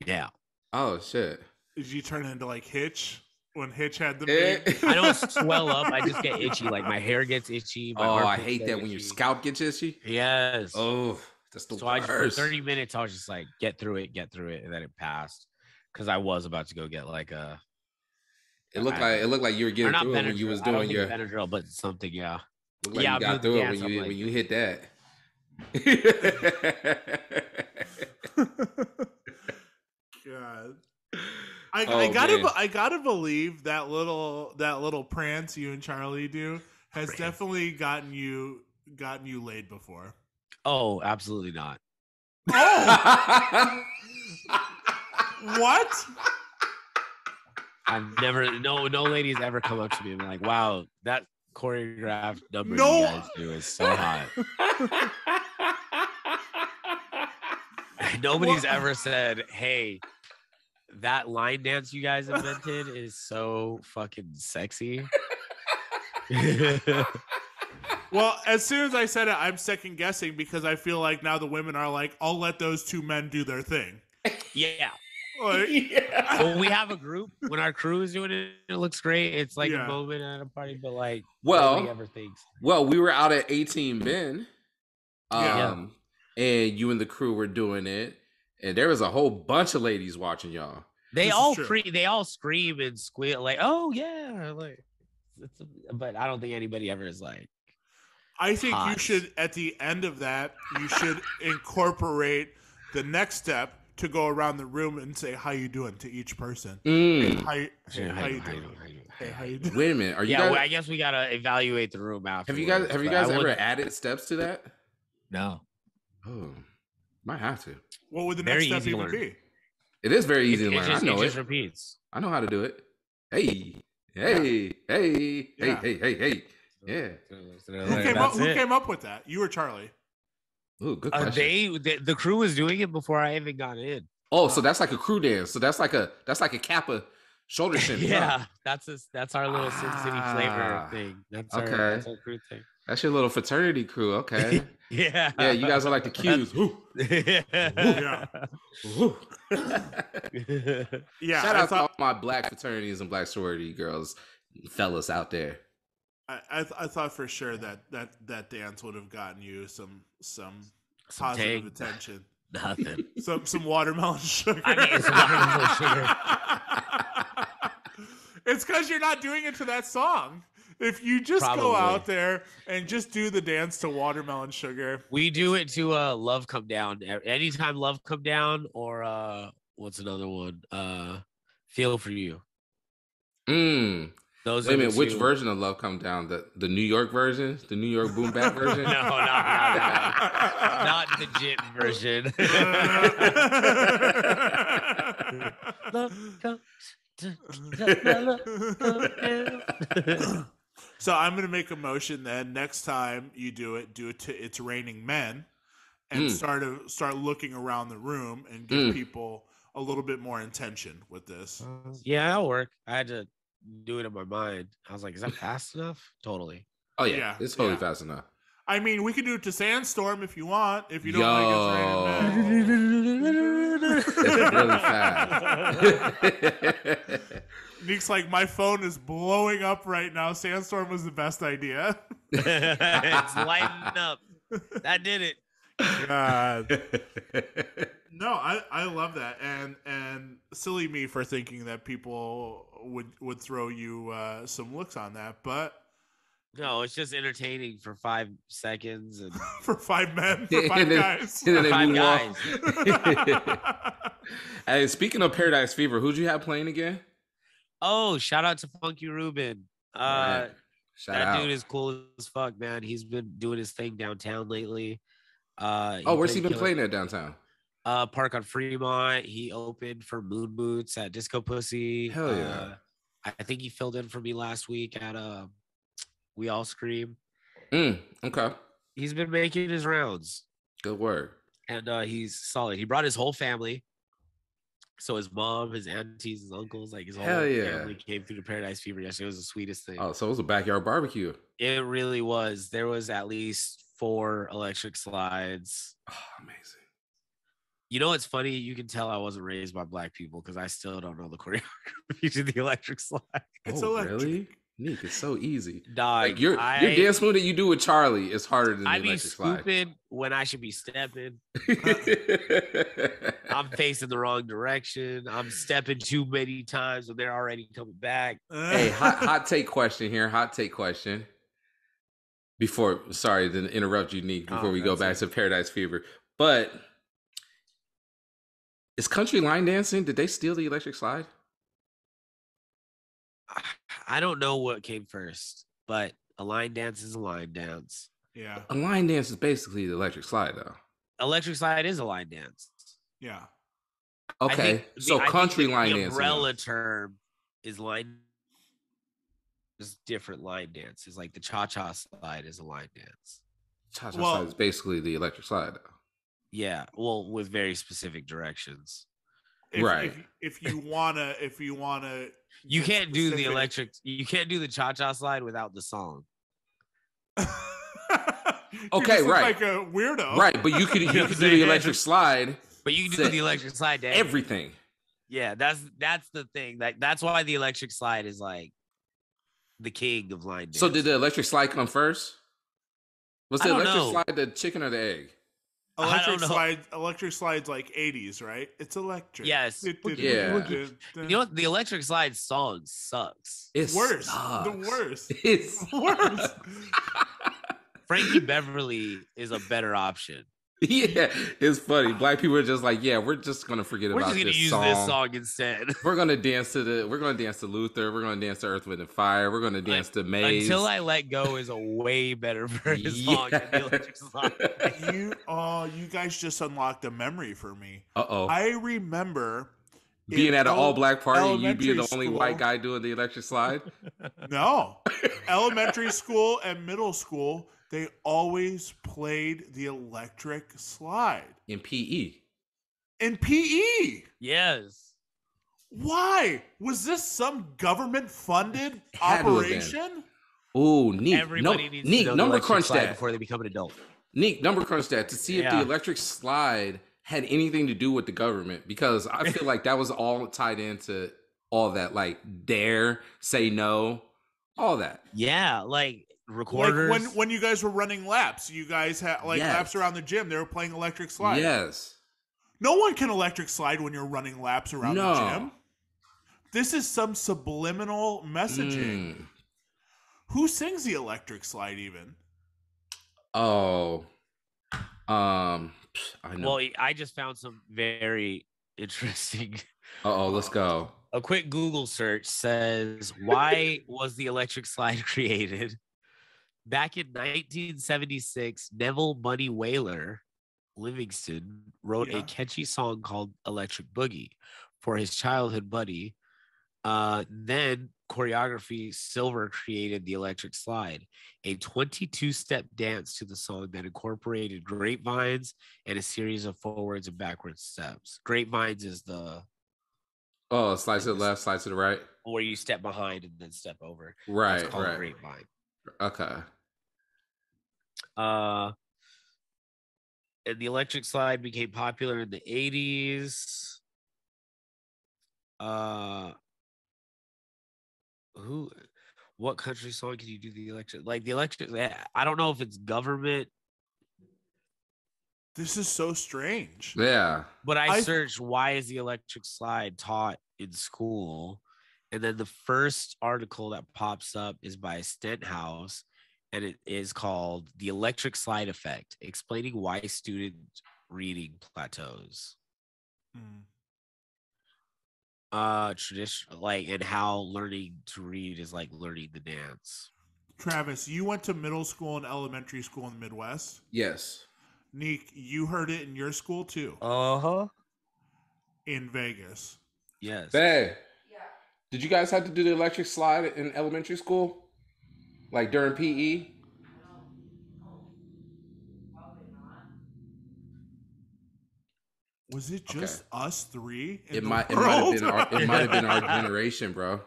Yeah. Oh shit. Did you turn into like Hitch when Hitch had the big? I don't swell up. I just get itchy. Like my hair gets itchy. I hate that when your scalp gets itchy. Yes. Oh, that's the worst. I just, for 30 minutes, I was just like, get through it, and then it passed because I was about to go get like a. It looked like you were getting through it when you was doing your Benadryl, but something, yeah. Looked like you got through it when you hit that. God. I gotta believe that little prance you and Charlie do has definitely gotten you laid before. Oh, absolutely not. Oh, what? I've never no ladies ever come up to me and be like, wow, that choreographed number you guys do is so hot. Nobody's ever said, hey, that line dance you guys invented is so fucking sexy. Well, as soon as I said it, I'm second guessing because I feel like now the women are like, I'll let those two men do their thing. Yeah. Like, When we have a group, when our crew is doing it, it looks great. It's like a moment at a party, but like nobody ever thinks. Well, we were out at 18 Ben. And you and the crew were doing it, and there was a whole bunch of ladies watching y'all. They all scream and squeal like, "Oh yeah!" Like, but I don't think anybody ever is like. I think you should, at the end of that, you should incorporate the next step to go around the room and say "How you doing" to each person. How you doing? Wait a minute, are you? Yeah, I guess we gotta evaluate the room after. Have you guys ever added steps to that? No. Oh, might have to. What would the next step even be? It is very easy to learn. I know it it. Just repeats. I know how to do it. Hey, hey, hey, Yeah. hey. Yeah. Who came up with that? You or Charlie? Ooh, good question. The crew was doing it before I even got in. Oh, so that's like a crew dance. So that's like a Kappa shoulder shimmy. Yeah, huh? that's our little Sin City flavor thing. That's our crew thing. That's your little fraternity crew. Okay. Yeah. Yeah, you guys are like the Qs. Woo. Yeah. Woo. Yeah. Shout out to all my black fraternities and black sorority girls, fellas out there. I thought for sure that dance would have gotten you some positive attention. Nothing. Some watermelon sugar. I mean, some watermelon sugar. It's because you're not doing it to that song. If you just go out there and just do the dance to Watermelon Sugar. We do it to Love Come Down. Anytime Love Come Down or what's another one? Feel For You. Those Wait a minute, which version of Love Come Down? The New York version? The New York boom bap version? No, not the Jit version. Love comes So I'm going to make a motion then. Next time you do it to It's Raining Men and start looking around the room and give people a little bit more intention with this. Yeah, that'll work. I had to do it in my mind. I was like, is that fast enough? Totally. Oh, yeah. It's totally fast enough. I mean, we can do it to Sandstorm if you want. If you don't like It's Raining Men. It's really fast. Nick's like, my phone is blowing up right now. Sandstorm was the best idea. It's lighting up. That did it. God. No, I love that. And silly me for thinking that people would throw you some looks on that. But no, it's just entertaining for 5 seconds. And for 5 men, for 5 guys. For 5 guys. Hey, speaking of Paradise Fever, who'd you have playing again? Oh, shout out to Funky Reuben. That out. dude is cool as fuck, man. He's been doing his thing downtown lately. Where's he been playing at downtown? Park on Fremont. He opened for Moon Boots at Disco Pussy. Hell yeah. I think he filled in for me last week at We All Scream. Okay. He's been making his rounds. Good work. And he's solid. He brought his whole family. So his mom, his aunties, his uncles, like his whole family came through the Paradise Fever yesterday. It was the sweetest thing. Oh, so it was a backyard barbecue. It really was. There was at least 4 electric slides. Oh, amazing. You know, it's funny. You can tell I wasn't raised by black people because I still don't know the choreography to the electric slide. It's electric. Really? Nick, it's so easy. Dog, like your dance move that you do with Charlie is harder than the electric slide. I be scooping when I should be stepping. I'm facing the wrong direction. I'm stepping too many times when they're already coming back. Hey, hot take question here. Hot take question. Sorry to interrupt you, Nick, before we go back to Paradise Fever. But is country line dancing? Did they steal the electric slide? I don't know what came first, but a line dance is a line dance. Yeah. A line dance is basically the electric slide, though. Electric slide is a line dance. Yeah. Okay. So country line dancing. The umbrella term is line. Is different line dances. Like the cha-cha slide is a line dance. Cha-cha slide is basically the electric slide, though. Yeah. Well, with very specific directions. If you wanna you can't do the electric. You can't do the cha-cha slide without the song. Okay, right. Like a weirdo, right? But you could do the electric slide. But you can do the electric slide to everything. Yeah, that's the thing. That's why the electric slide is like the king of line dance. So did the electric slide come first? Was the electric slide the chicken or the egg? Electric slide's like 80s, right? It's electric. Yes. Yeah. You know what? The electric slide song sucks. It's worse. The worst. It's worse. Frankie Beverly is a better option. Yeah, it's funny. Black people are just like, yeah, we're just gonna forget about this song. We're just gonna use this song instead. We're gonna dance to Luther. We're gonna dance to Earth, Wind, and Fire. We're gonna dance to Maze. Until I Let Go is a way better song than the electric slide. You guys just unlocked a memory for me. Uh-oh. I remember Being at an all-black party, you being the only school, white guy doing the electric slide? No. Elementary school and middle school, they always played the electric slide. In PE. In PE? Yes. Why? Was this some government-funded operation? Oh, neat. Everybody needs to know number the crunch slide that before they become an adult. Neat, number crunch that to see if the electric slide had anything to do with the government, because I feel like that was all tied into all that, like dare, say no, all that. Yeah, like recorders. Like when you guys were running laps, you guys had laps around the gym. They were playing electric slide. Yes. No one can electric slide when you're running laps around the gym. This is some subliminal messaging. Who sings the electric slide even? Oh, I know. Well, I just found some very interesting. Let's go. A quick Google search says, why was the electric slide created? Back in 1976, Neville Money Whaler Livingston wrote a catchy song called Electric Boogie for his childhood buddy. Then choreography Silver created the electric slide, a 22-step dance to the song that incorporated grapevines and a series of forwards and backwards steps. Grapevines is the slice to the left, slice to the right, where you step behind and then step over. Right, That's called right. grapevine. Okay. And the electric slide became popular in the 80s. What country song can you do the electric? Like the electric, I don't know if it's government. This is so strange. Yeah. But I searched why is the electric slide taught in school? And then the first article that pops up is by Stenhouse, and it is called The Electric Slide Effect, explaining why student reading plateaus. Traditional, like, and how learning to read is like learning the dance. Travis, you went to middle school and elementary school in the Midwest? Yes. Neek, you heard it in your school too? In Vegas. Yes. Hey. Yeah. Did you guys have to do the electric slide in elementary school? Like during PE? Was it just us three? It might have been our generation, bro.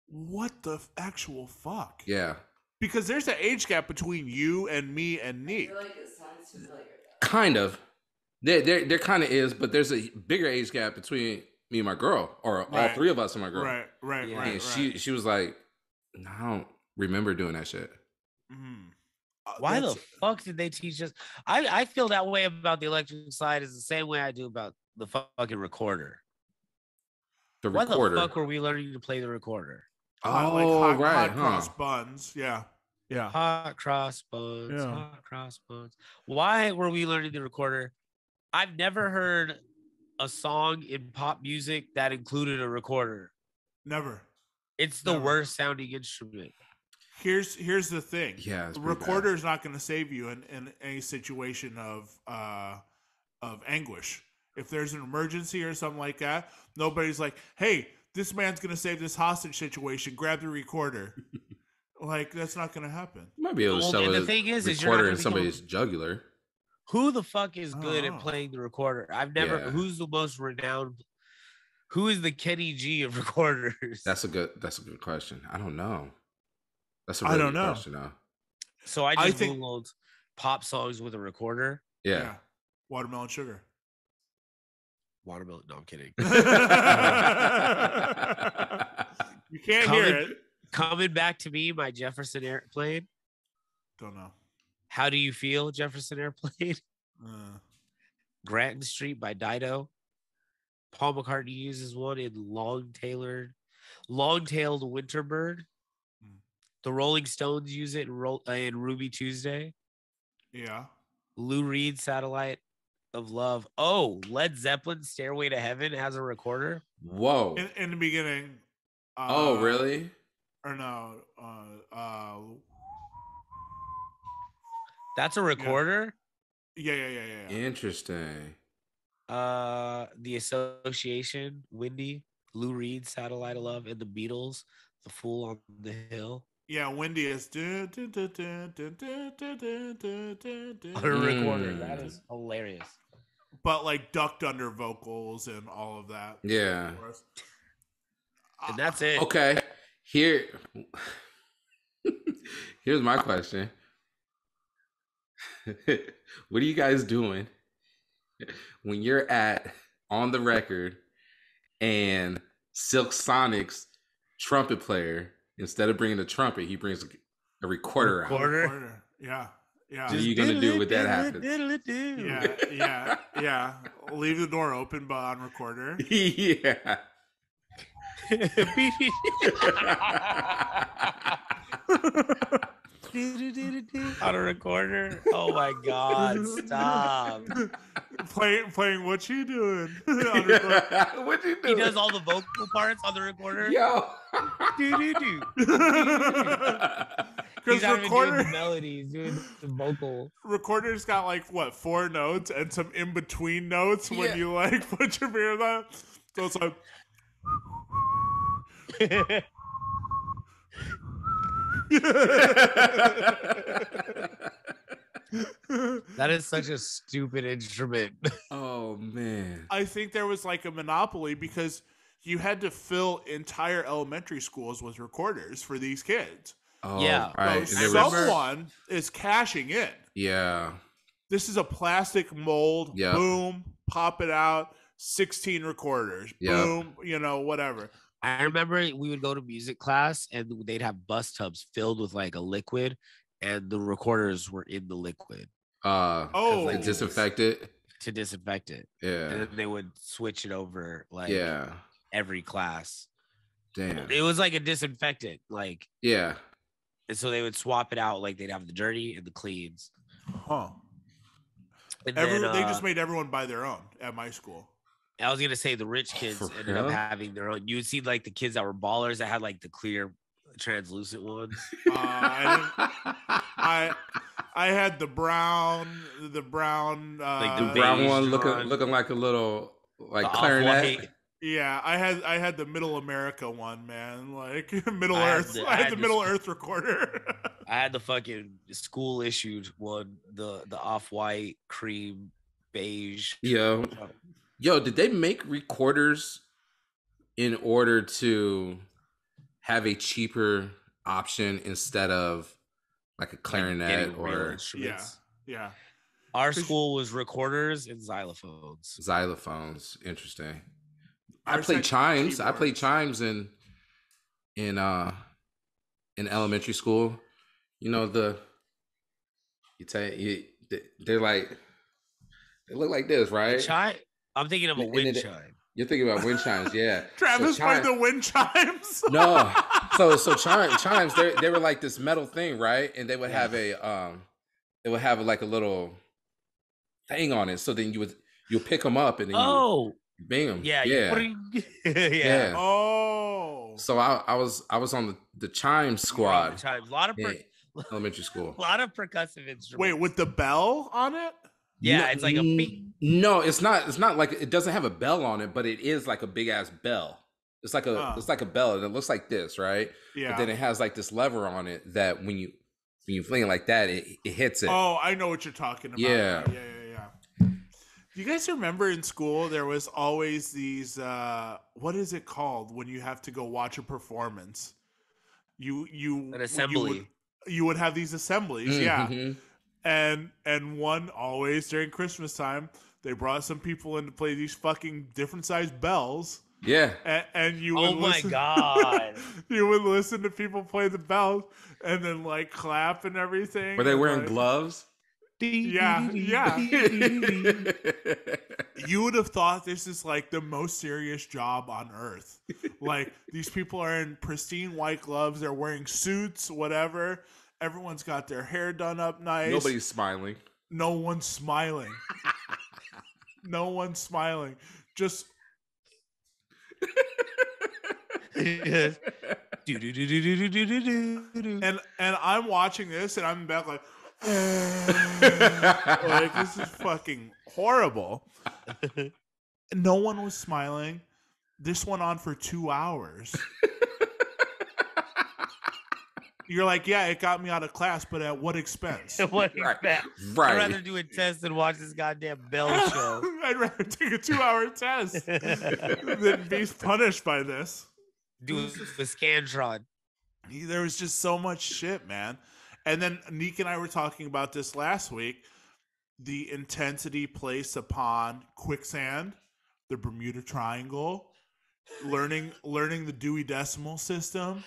What the actual fuck? Yeah. Because there's an age gap between you and me and Neek. I feel like it sounds familiar. Kind of. There kind of is, but there's a bigger age gap between me and my girl, or all three of us and my girl. Right. And she was like, I don't remember doing that shit. Why the fuck did they teach us? I feel that way about the electric slide is the same way I do about the fucking recorder. Why the fuck were we learning to play the recorder? Hot cross buns. Yeah. Hot cross buns. Hot cross buns. Why were we learning the recorder? I've never heard a song in pop music that included a recorder. Never. It's the worst sounding instrument. Here's the thing. Yeah, the recorder is not going to save you in a situation of anguish. If there's an emergency or something like that, nobody's like, "Hey, this man's going to save this hostage situation. Grab the recorder." Like, that's not going to happen. You might be able to sell the thing is recorder in somebody's jugular. Who the fuck is good at playing the recorder? I've never. Yeah. Who's the most renowned? Who is the Kenny G of recorders? That's a good question. I don't know. That's a really good question, though. So I just Googled pop songs with a recorder. Yeah. Watermelon Sugar. Watermelon. No, I'm kidding. You can't hear it. Coming Back to Me by Jefferson Airplane. Don't know. How Do You Feel, Jefferson Airplane? Granton Street by Dido. Paul McCartney uses one in Long-Tailed Winterbird. The Rolling Stones use it in Ruby Tuesday. Yeah. Lou Reed, Satellite of Love. Oh, Led Zeppelin, Stairway to Heaven has a recorder. Whoa. In the beginning. Oh, really? Or no. That's a recorder? Yeah. Interesting. The Association, Windy, Lou Reed, Satellite of Love, and the Beatles, The Fool on the Hill. Yeah, Wendy is On a recorder. That is hilarious. but like ducked under vocals and all of that. Yeah. And that's it. Okay. Here's my question. What are you guys doing when you're on the record and Silk Sonic's trumpet player, instead of bringing a trumpet, he brings a recorder out? Yeah. What are you gonna do when that happens? Yeah. Leave the door open, but on recorder. Yeah. On a recorder. Oh my god! Stop. Playing what you doing? What you doing? He does all the vocal parts on the recorder. Yo. He's not even doing melodies, doing the vocal. Recorder's got like what, 4 notes and some in between notes when you like put your fingers on. So it's like. That is such a stupid instrument. Oh man. I think there was like a monopoly because you had to fill entire elementary schools with recorders for these kids. Oh, yeah. Right. So someone is cashing in. Yeah. This is a plastic mold. Yep. Boom. Pop it out. 16 recorders. Yep. Boom. Whatever. I remember we would go to music class and they'd have bus tubs filled with like a liquid, and the recorders were in the liquid. Like disinfect it. To disinfect it. Yeah. And then they would switch it over like every class. Damn. It was like a disinfectant, like yeah. And so they would swap it out, like they'd have the dirty and the cleans. Huh. And they just made everyone buy their own at my school. I was gonna say the rich kids ended up having their own. You would see like the kids that were ballers that had like the clear, translucent ones. I had the brown, like the brown one looking like a little like clarinet. Yeah, I had the Middle America one, man. Like Middle Earth. I had the Middle Earth recorder. I had the fucking school issued one, the off-white, cream, beige. Yo, did they make recorders in order to have a cheaper option instead of like a clarinet or yeah. Our school was recorders and xylophones. Xylophones, interesting. I played chimes. I played chimes in elementary school. They're like, they look like this, right? I'm thinking of a wind chime. You're thinking about wind chimes, yeah. Travis played the wind chimes. No, so chimes. They were like this metal thing, right? And they would have like a little thing on it. So then you'll pick them up and then you bang them. Yeah. Yeah. Oh. So I was on the chime squad. Chimes. A lot of elementary school. A lot of percussive instruments. Wait, with the bell on it? Yeah, it's like a bing. No, it's not. It's not like, it doesn't have a bell on it, but it is like a big ass bell. It's like a bell, and it looks like this, right? Yeah. But then it has like this lever on it that when you fling it like that, it hits it. Oh, I know what you're talking about. Yeah. Do you guys remember in school there was always these? What is it called when you have to go watch a performance? An assembly. You would have these assemblies, mm-hmm. And one always during Christmas time, they brought some people in to play these fucking different sized bells. Yeah. And you would listen, God. You would listen to people play the bells and then like clap and everything. Were they wearing gloves? Yeah. You would have thought this is like the most serious job on earth. Like these people are in pristine white gloves, they're wearing suits, whatever. Everyone's got their hair done up nice. Nobody's smiling. No one's smiling. No one's smiling. Just and I'm watching this and I'm back like like this is fucking horrible. No one was smiling. This went on for 2 hours. You're like, yeah, it got me out of class, but at what expense? What Right. expense? Right. I'd rather do a test than watch this goddamn Bell show. I'd rather take a 2-hour test than be punished by this. Do a Scantron. There was just so much shit, man. And then Neek and I were talking about this last week. The intensity placed upon quicksand, the Bermuda Triangle, learning the Dewey Decimal System.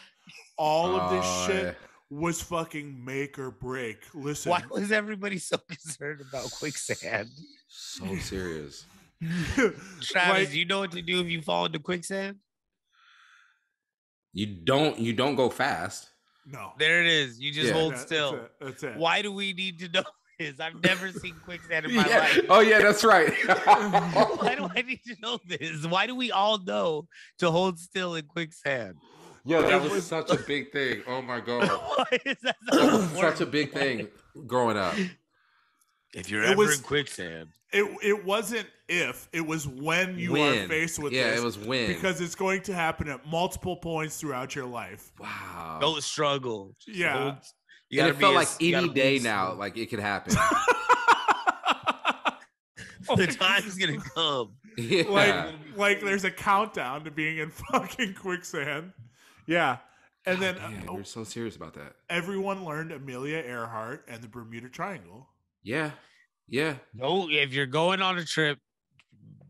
All of this shit was fucking make or break. Listen. Why was everybody so concerned about quicksand? So serious. Travis, you know what to do if you fall into quicksand? You don't go fast. No. There it is. You just hold still. That's it. Why do we need to know this? I've never seen quicksand in my life. Oh yeah, that's right. Why do I need to know this? Why do we all know to hold still in quicksand? Yo, that was such a big thing. Oh my god. Why is that such a big thing growing up. If you're ever in quicksand. It wasn't if, it was when you are faced with this. Yeah, it was when. Because it's going to happen at multiple points throughout your life. Wow. Don't struggle. Yeah. And it felt like any day now, like it could happen. The time's gonna come. Yeah. Like there's a countdown to being in fucking quicksand. Yeah. And then we're so serious about that. Everyone learned Amelia Earhart and the Bermuda Triangle. Yeah. Yeah. No, if you're going on a trip,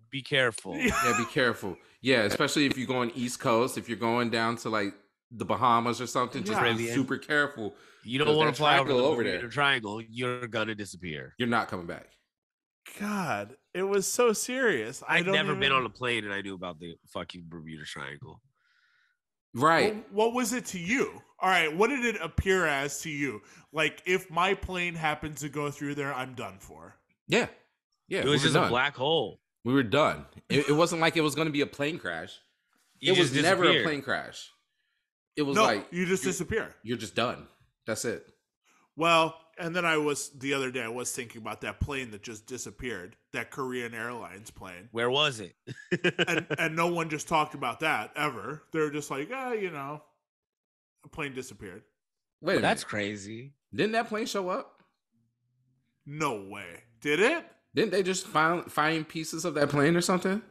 be careful. Yeah, be careful. Yeah, especially if you're going East Coast, if you're going down to like the Bahamas or something, just be super careful. You don't want to fly over the Bermuda Triangle. You're gonna disappear. You're not coming back. God, it was so serious. I've never been on a plane and I knew about the fucking Bermuda Triangle. Right. What was it to you? All right. What did it appear as to you? Like, if my plane happens to go through there, I'm done for. Yeah. Yeah. It was just a black hole. We were done. It wasn't like it was going to be a plane crash. It was never a plane crash. It was like you just disappear. You're just done. That's it. Well, and then the other day I was thinking about that plane that just disappeared, that Korean Airlines plane. Where was it? and no one just talked about that ever. They were just like, a plane disappeared. Wait a minute. That's crazy. Didn't that plane show up? No way. Did it? Didn't they just find pieces of that plane or something?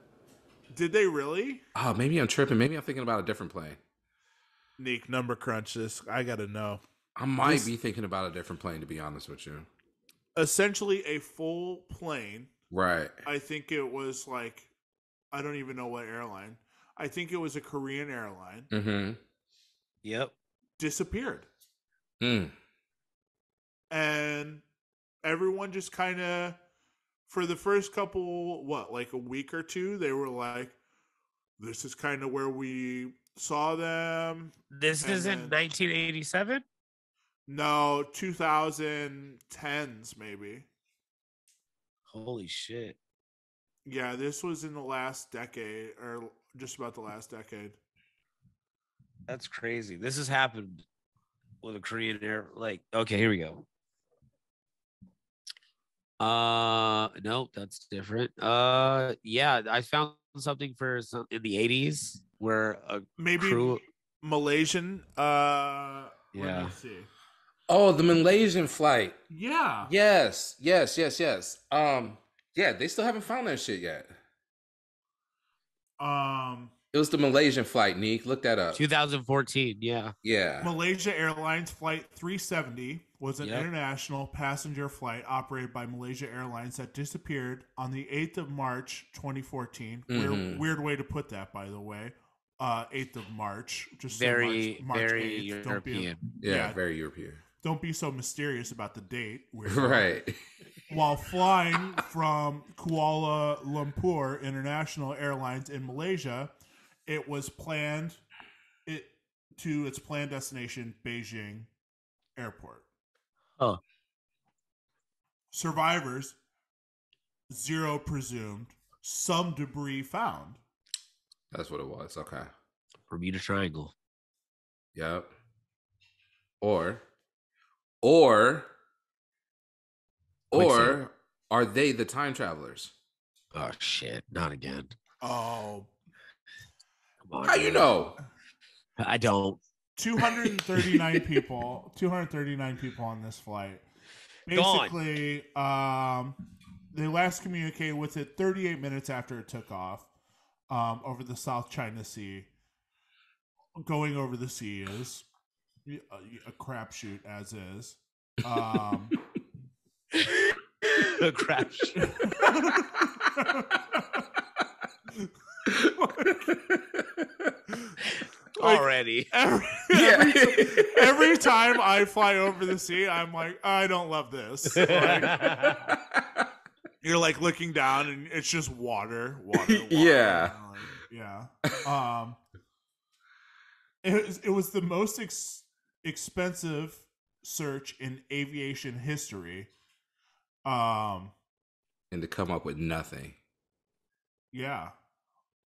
Did they really? Oh, maybe I'm tripping. Maybe I'm thinking about a different plane. Neek, number crunch this. I got to know. I might be thinking about a different plane, to be honest with you. Essentially a full plane. Right. I think it was like, I don't even know what airline. I think it was a Korean airline. Mm-hmm. Yep. Disappeared. Mm. And everyone just kind of, for the first couple, like a week or two, they were like, this is kind of where we saw them. This is in 1987? No, 2010s maybe. Holy shit. Yeah, this was in the last decade, or just about the last decade. That's crazy. This has happened with a Korean air. Like, okay, here we go. No, that's different. Yeah, I found something in the 80s where maybe crew... Malaysian. Yeah. Let me see. Oh, the Malaysian flight. Yeah. Yes. Yeah, they still haven't found that shit yet. It was the Malaysian flight, Neek. Look that up. 2014, yeah. Yeah. Malaysia Airlines Flight 370 was an international passenger flight operated by Malaysia Airlines that disappeared on the 8th of March, 2014. Mm-hmm. Weird way to put that, by the way. 8th of March. Just very, March very 8th. European. Very European. Don't be so mysterious about the date. Right. While flying from Kuala Lumpur International Airlines in Malaysia, it was planned to its planned destination, Beijing Airport. Oh. Survivors, 0 presumed. Some debris found. That's what it was. Okay. Bermuda Triangle. Yep. Or are they the time travelers? Oh shit! Not again. Oh, Come on, How you man. know? I don't. 239 people. 239 people on this flight. Gone. Basically, they last communicated with it 38 minutes after it took off over the South China Sea. Going over the sea is a crapshoot, as is. A crap. Already. Every time I fly over the sea, I'm like, I don't love this. Like, you're like looking down and it's just water. Yeah. Like, yeah. It was the most expensive search in aviation history. And to come up with nothing. Yeah.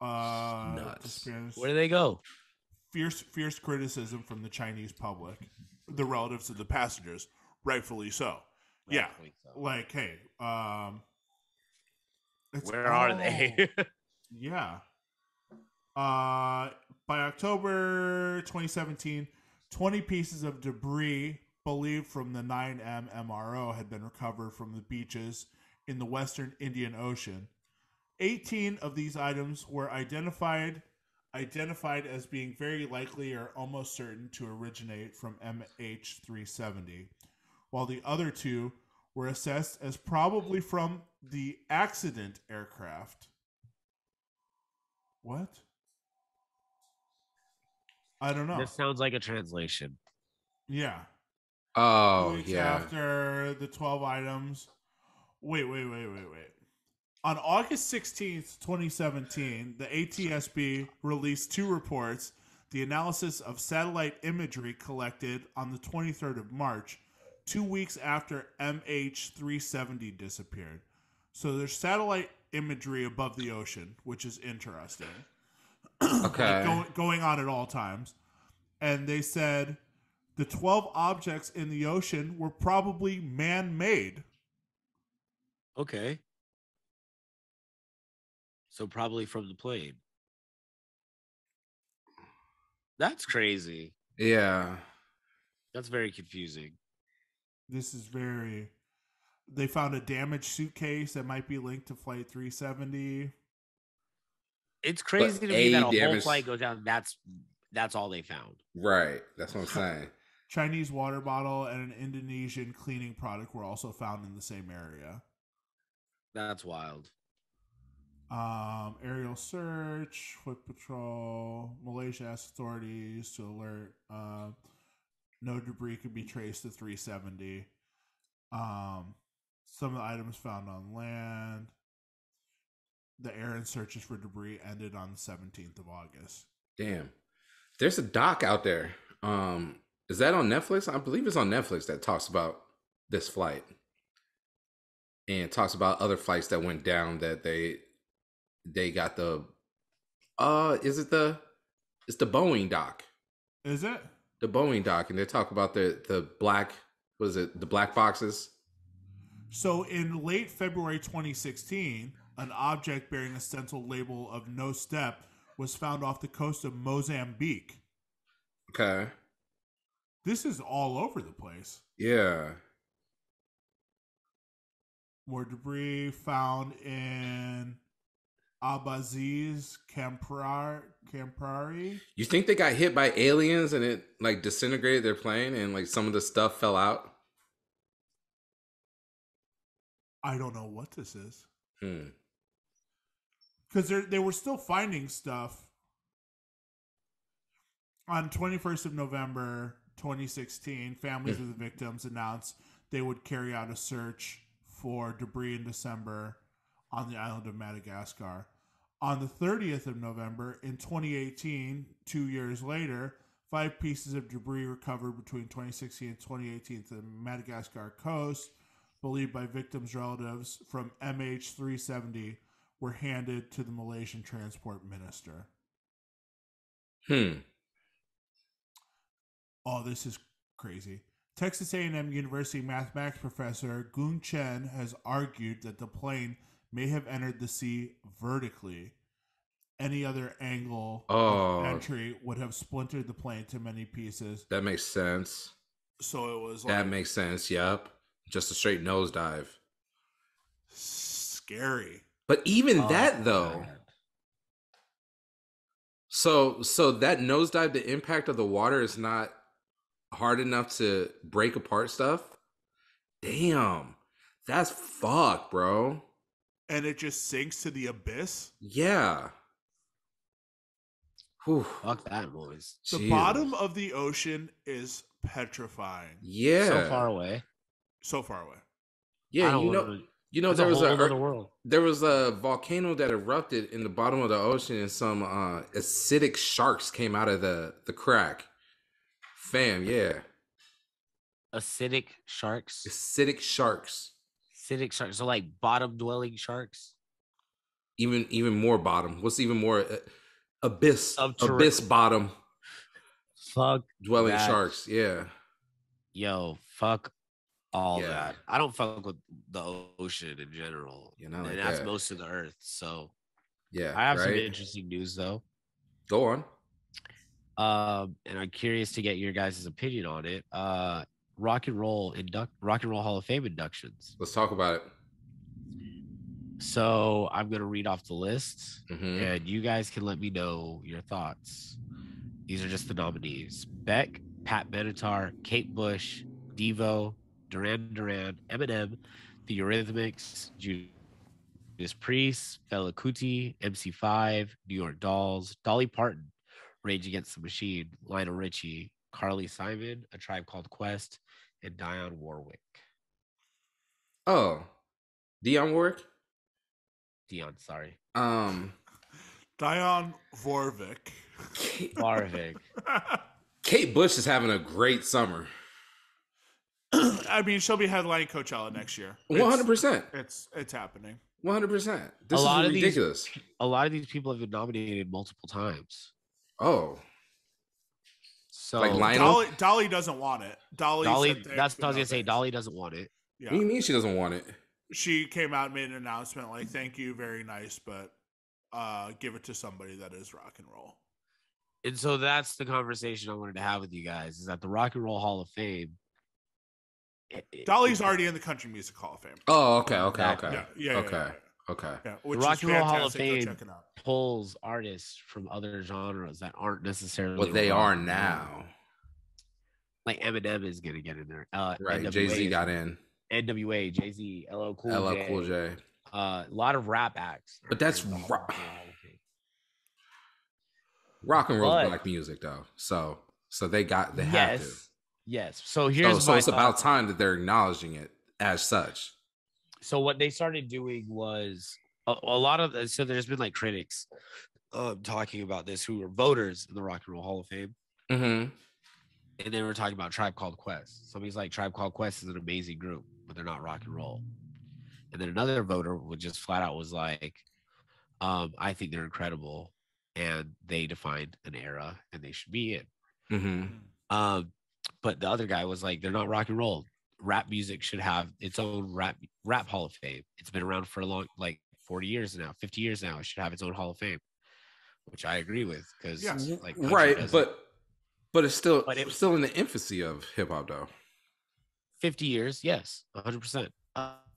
Nuts. Where do they go? Fierce criticism from the Chinese public, the relatives of the passengers, rightfully so. Rightfully Yeah. so. Like, hey, where are they? Yeah. By October 2017, 20 pieces of debris believed from the 9M MRO had been recovered from the beaches in the Western Indian Ocean. 18 of these items were identified as being very likely or almost certain to originate from MH370, while the other two were assessed as probably from the accident aircraft. What? I don't know. This sounds like a translation. Yeah. Oh, 2 weeks yeah. after the 12 items. Wait. On August 16th, 2017, the ATSB released 2 reports, the analysis of satellite imagery collected on the 23rd of March, 2 weeks after MH370 disappeared. So there's satellite imagery above the ocean, which is interesting. Okay. Like going on at all times. And they said the 12 objects in the ocean were probably man-made. Okay. So probably from the plane. That's crazy. Yeah. That's very confusing. This is very... They found a damaged suitcase that might be linked to Flight 370. It's crazy to me that a whole flight goes down. That's all they found. Right. That's what I'm saying. Chinese water bottle and an Indonesian cleaning product were also found in the same area. That's wild. Aerial search, foot patrol. Malaysia asked authorities to alert. No debris could be traced to 370. Some of the items found on land. The air and searches for debris ended on the 17th of August. Damn. There's a doc out there. Is that on Netflix? I believe it's on Netflix that talks about this flight. And talks about other flights that went down that they got the it's the Boeing doc. Is it? The Boeing doc, and they talk about the black, what is it, the black boxes? So in late February 2016, an object bearing a stencil label of no step was found off the coast of Mozambique. Okay. This is all over the place. Yeah. More debris found in Abaziz, Campari. You think they got hit by aliens and it like disintegrated their plane and like some of the stuff fell out? I don't know what this is. Because they were still finding stuff. On 21st of November 2016, families of the victims announced they would carry out a search for debris in December on the island of Madagascar. On the 30th of November in 2018, 2 years later, 5 pieces of debris recovered between 2016 and 2018 to the Madagascar coast, believed by victims' relatives from MH370, were handed to the Malaysian Transport Minister. Oh, this is crazy. Texas A&M University mathematics professor Gung Chen has argued that the plane may have entered the sea vertically. Any other angle of Oh, entry would have splintered the plane to many pieces. that makes sense. So it was That like makes sense. Yep. Just a straight nosedive. scary. But even Oh, that though. man. So that nosedive, the impact of the water is not hard enough to break apart stuff. Damn. That's fuck, bro. And it just sinks to the abyss. Yeah. Whew. Fuck that noise. The Jesus. bottom of the ocean is petrifying. Yeah. So far away. So far away. Yeah, I don't you know, wanna- you know That's there a was whole other world. there was a volcano that erupted in the bottom of the ocean, and some acidic sharks came out of the crack. Fam, yeah, Acidic sharks. acidic sharks, Acidic sharks. So like bottom dwelling sharks. even more bottom. What's even more abyss bottom Fuck dwelling that. sharks? Yeah, Yo, fuck all Yeah. that. I don't fuck with the ocean in general. You know, and like that's that. most of the earth. So yeah. I have some right? interesting news though. Go on. And I'm curious to get your guys' opinion on it. Rock and Roll Hall of Fame inductions. Let's talk about it. So I'm gonna read off the list, Mhm. and you guys can let me know your thoughts. These are just the nominees: Beck, Pat Benatar, Kate Bush, Devo, Duran Duran, Eminem, The Eurythmics, Judas Priest, Fela Kuti, MC5, New York Dolls, Dolly Parton, Rage Against the Machine, Lionel Richie, Carly Simon, A Tribe Called Quest, and Dionne Warwick. Oh, Dionne Warwick. Dion, sorry. Dionne Warwick. Warwick. Kate Bush is having a great summer. I mean, she'll be headlining Coachella next year. 100%. It's happening. 100%. This is ridiculous. A lot of these people have been nominated multiple times. Oh, So like Lionel. Dolly doesn't want it. Dolly said that's what I was gonna no say. thanks. Dolly doesn't want it. Yeah. What do you mean she doesn't want it? She came out and made an announcement like, "Thank you, very nice, but give it to somebody that is rock and roll." And so that's the conversation I wanted to have with you guys: is that the Rock and Roll Hall of Fame. Dolly's already in the Country Music Hall of Fame. Oh, okay. Yeah. Okay. Yeah, The which Rock is and Roll Hall of fantastic. Go Fame check it out. pulls artists from other genres that aren't necessarily What they rock are and roll. now. Like Eminem is gonna get in there. Right. NWA Jay-Z got in. NWA, Jay-Z, LL Cool LL J. Cool J. A lot of rap acts. But that's in the Hall of Fame. rock and roll But- black music though. So they have to. Yes. So here's So my it's about thoughts. time that they're acknowledging it as such. So what they started doing was a lot of so there's been like critics talking about this who were voters in the Rock and Roll Hall of Fame, Mm-hmm. and they were talking about Tribe Called Quest. Somebody's like, Tribe Called Quest is an amazing group, but they're not rock and roll. And then another voter would just flat out was like, I think they're incredible, and they defined an era, and they should be in. Mm-hmm. But the other guy was like, they're not rock and roll. Rap music should have its own rap Hall of Fame. It's been around for a long, like 40 years now, 50 years now. It should have its own Hall of Fame, which I agree with because like country Right, doesn't. but it's still But it- still in the infancy of hip hop though. 50 years, yes, 100%.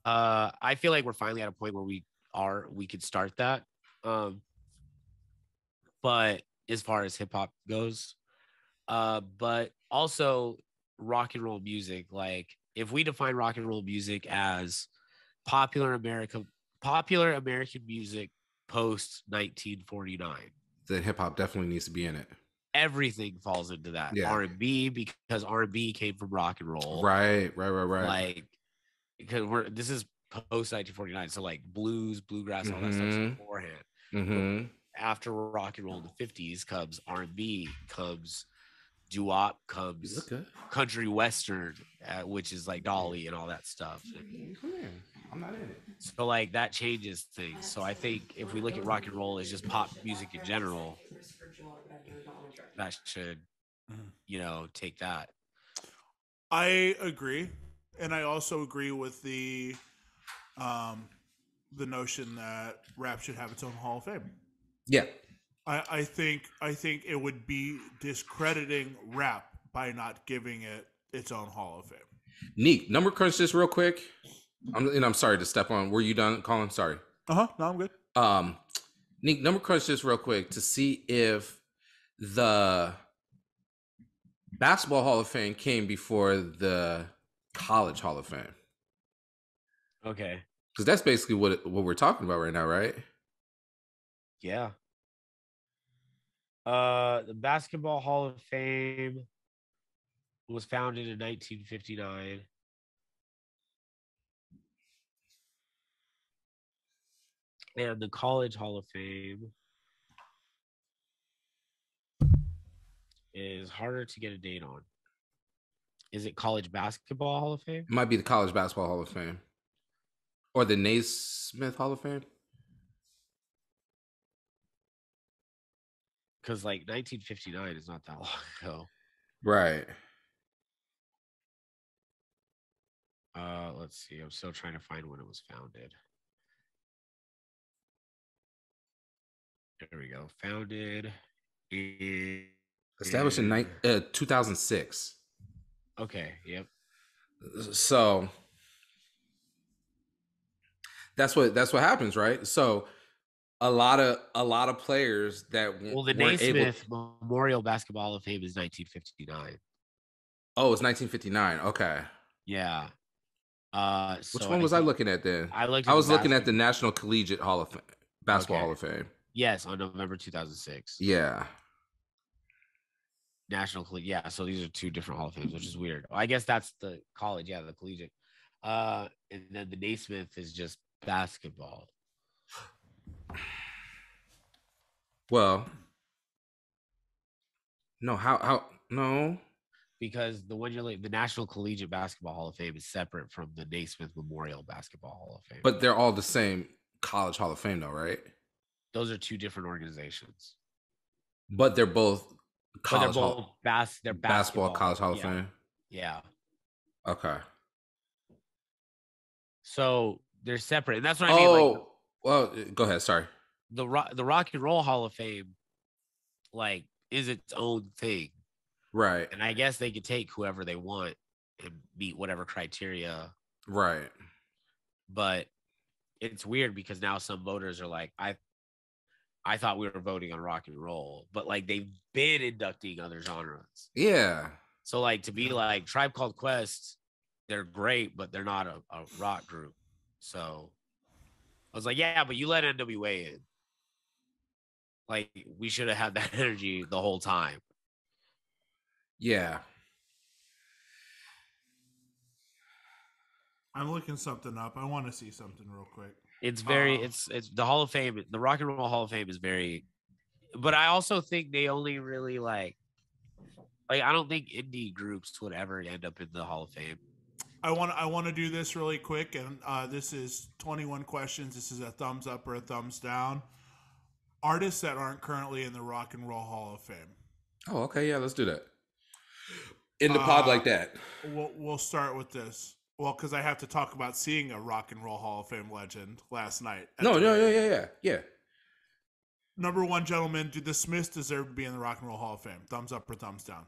I feel like we're finally at a point where we could start that. But as far as hip hop goes, but also rock and roll music, like if we define rock and roll music as popular American music post 1949, Then hip hop definitely needs to be in it. everything falls into that. Yeah. R&B, because R&B came from rock and roll. Right. Like, because this is post 1949, so like blues, bluegrass, all that stuff's Mhm. beforehand. Mm-hmm. After rock and roll in the 50s comes R&B, comes doo-wop, You comes look good. country western, which is like Dolly and all that stuff. Come here. I'm not in it. So like that changes things. So I think if we look at rock and roll as just pop music in general, that should, take that. I agree, and I also agree with the the notion that rap should have its own Hall of Fame. Yeah. I think it would be discrediting rap by not giving it its own Hall of Fame. Neek, number crunch this real quick. I'm sorry to step on. Were you done, Colin? Sorry. No, I'm good. Neek, number crunch this real quick to see if the Basketball Hall of Fame came before the College Hall of Fame. Okay. Because that's basically what we're talking about right now, right? Yeah. The Basketball Hall of Fame was founded in 1959. And the College Hall of Fame is harder to get a date on. Is it College Basketball Hall of Fame? It might be the College Basketball Hall of Fame. Or the Naismith Hall of Fame. Because, like, 1959 is not that long ago. Right. Let's see. I'm still trying to find when it was founded. There we go. Founded in... Established in 2006. Okay. Yep. So that's what happens, right? So a lot of players that the Naismith Memorial Basketball Hall of Fame is 1959. Oh, it's 1959. Okay. Yeah. Which one was I looking at then? I was looking at the National Collegiate Hall of Fame, Basketball Hall of Fame. Yes, on November 2006. Yeah. National Collegiate. Yeah, so these are two different Hall of Fames, which is weird. I guess that's the college. Yeah, the collegiate. And then the Naismith is just basketball. Well, no, no. Because the one the National Collegiate Basketball Hall of Fame is separate from the Naismith Memorial Basketball Hall of Fame. But they're all the same College Hall of Fame, though, right? Those are two different organizations. But they're both college. But they're both they're basketball College Hall of Fame. Yeah. Okay. So they're separate, and that's what I mean. Like, well, go ahead. Sorry. The Rock and Roll Hall of Fame, like, is its own thing. Right. And I guess they could take whoever they want and meet whatever criteria. Right. But it's weird because now some voters are like, I thought we were voting on rock and roll, but like they've been inducting other genres. Yeah. So like to be like Tribe Called Quest, they're great, but they're not a rock group. So I was like, yeah, but you let NWA in. Like we should have had that energy the whole time. Yeah. I'm looking something up. I want to see something real quick. It's very, it's the Hall of Fame, the Rock and Roll Hall of Fame is very, but I also think they only really like I don't think indie groups would ever end up in the Hall of Fame. I want to do this really quick, and this is 21 questions. This is a thumbs up or a thumbs down. Artists that aren't currently in the Rock and Roll Hall of Fame. Oh, okay, yeah, let's do that. In the pod like that. We'll start with this. Well, because I have to talk about seeing a Rock and Roll Hall of Fame legend last night. Yeah. Number one, gentlemen, do the Smiths deserve to be in the Rock and Roll Hall of Fame? Thumbs up or thumbs down?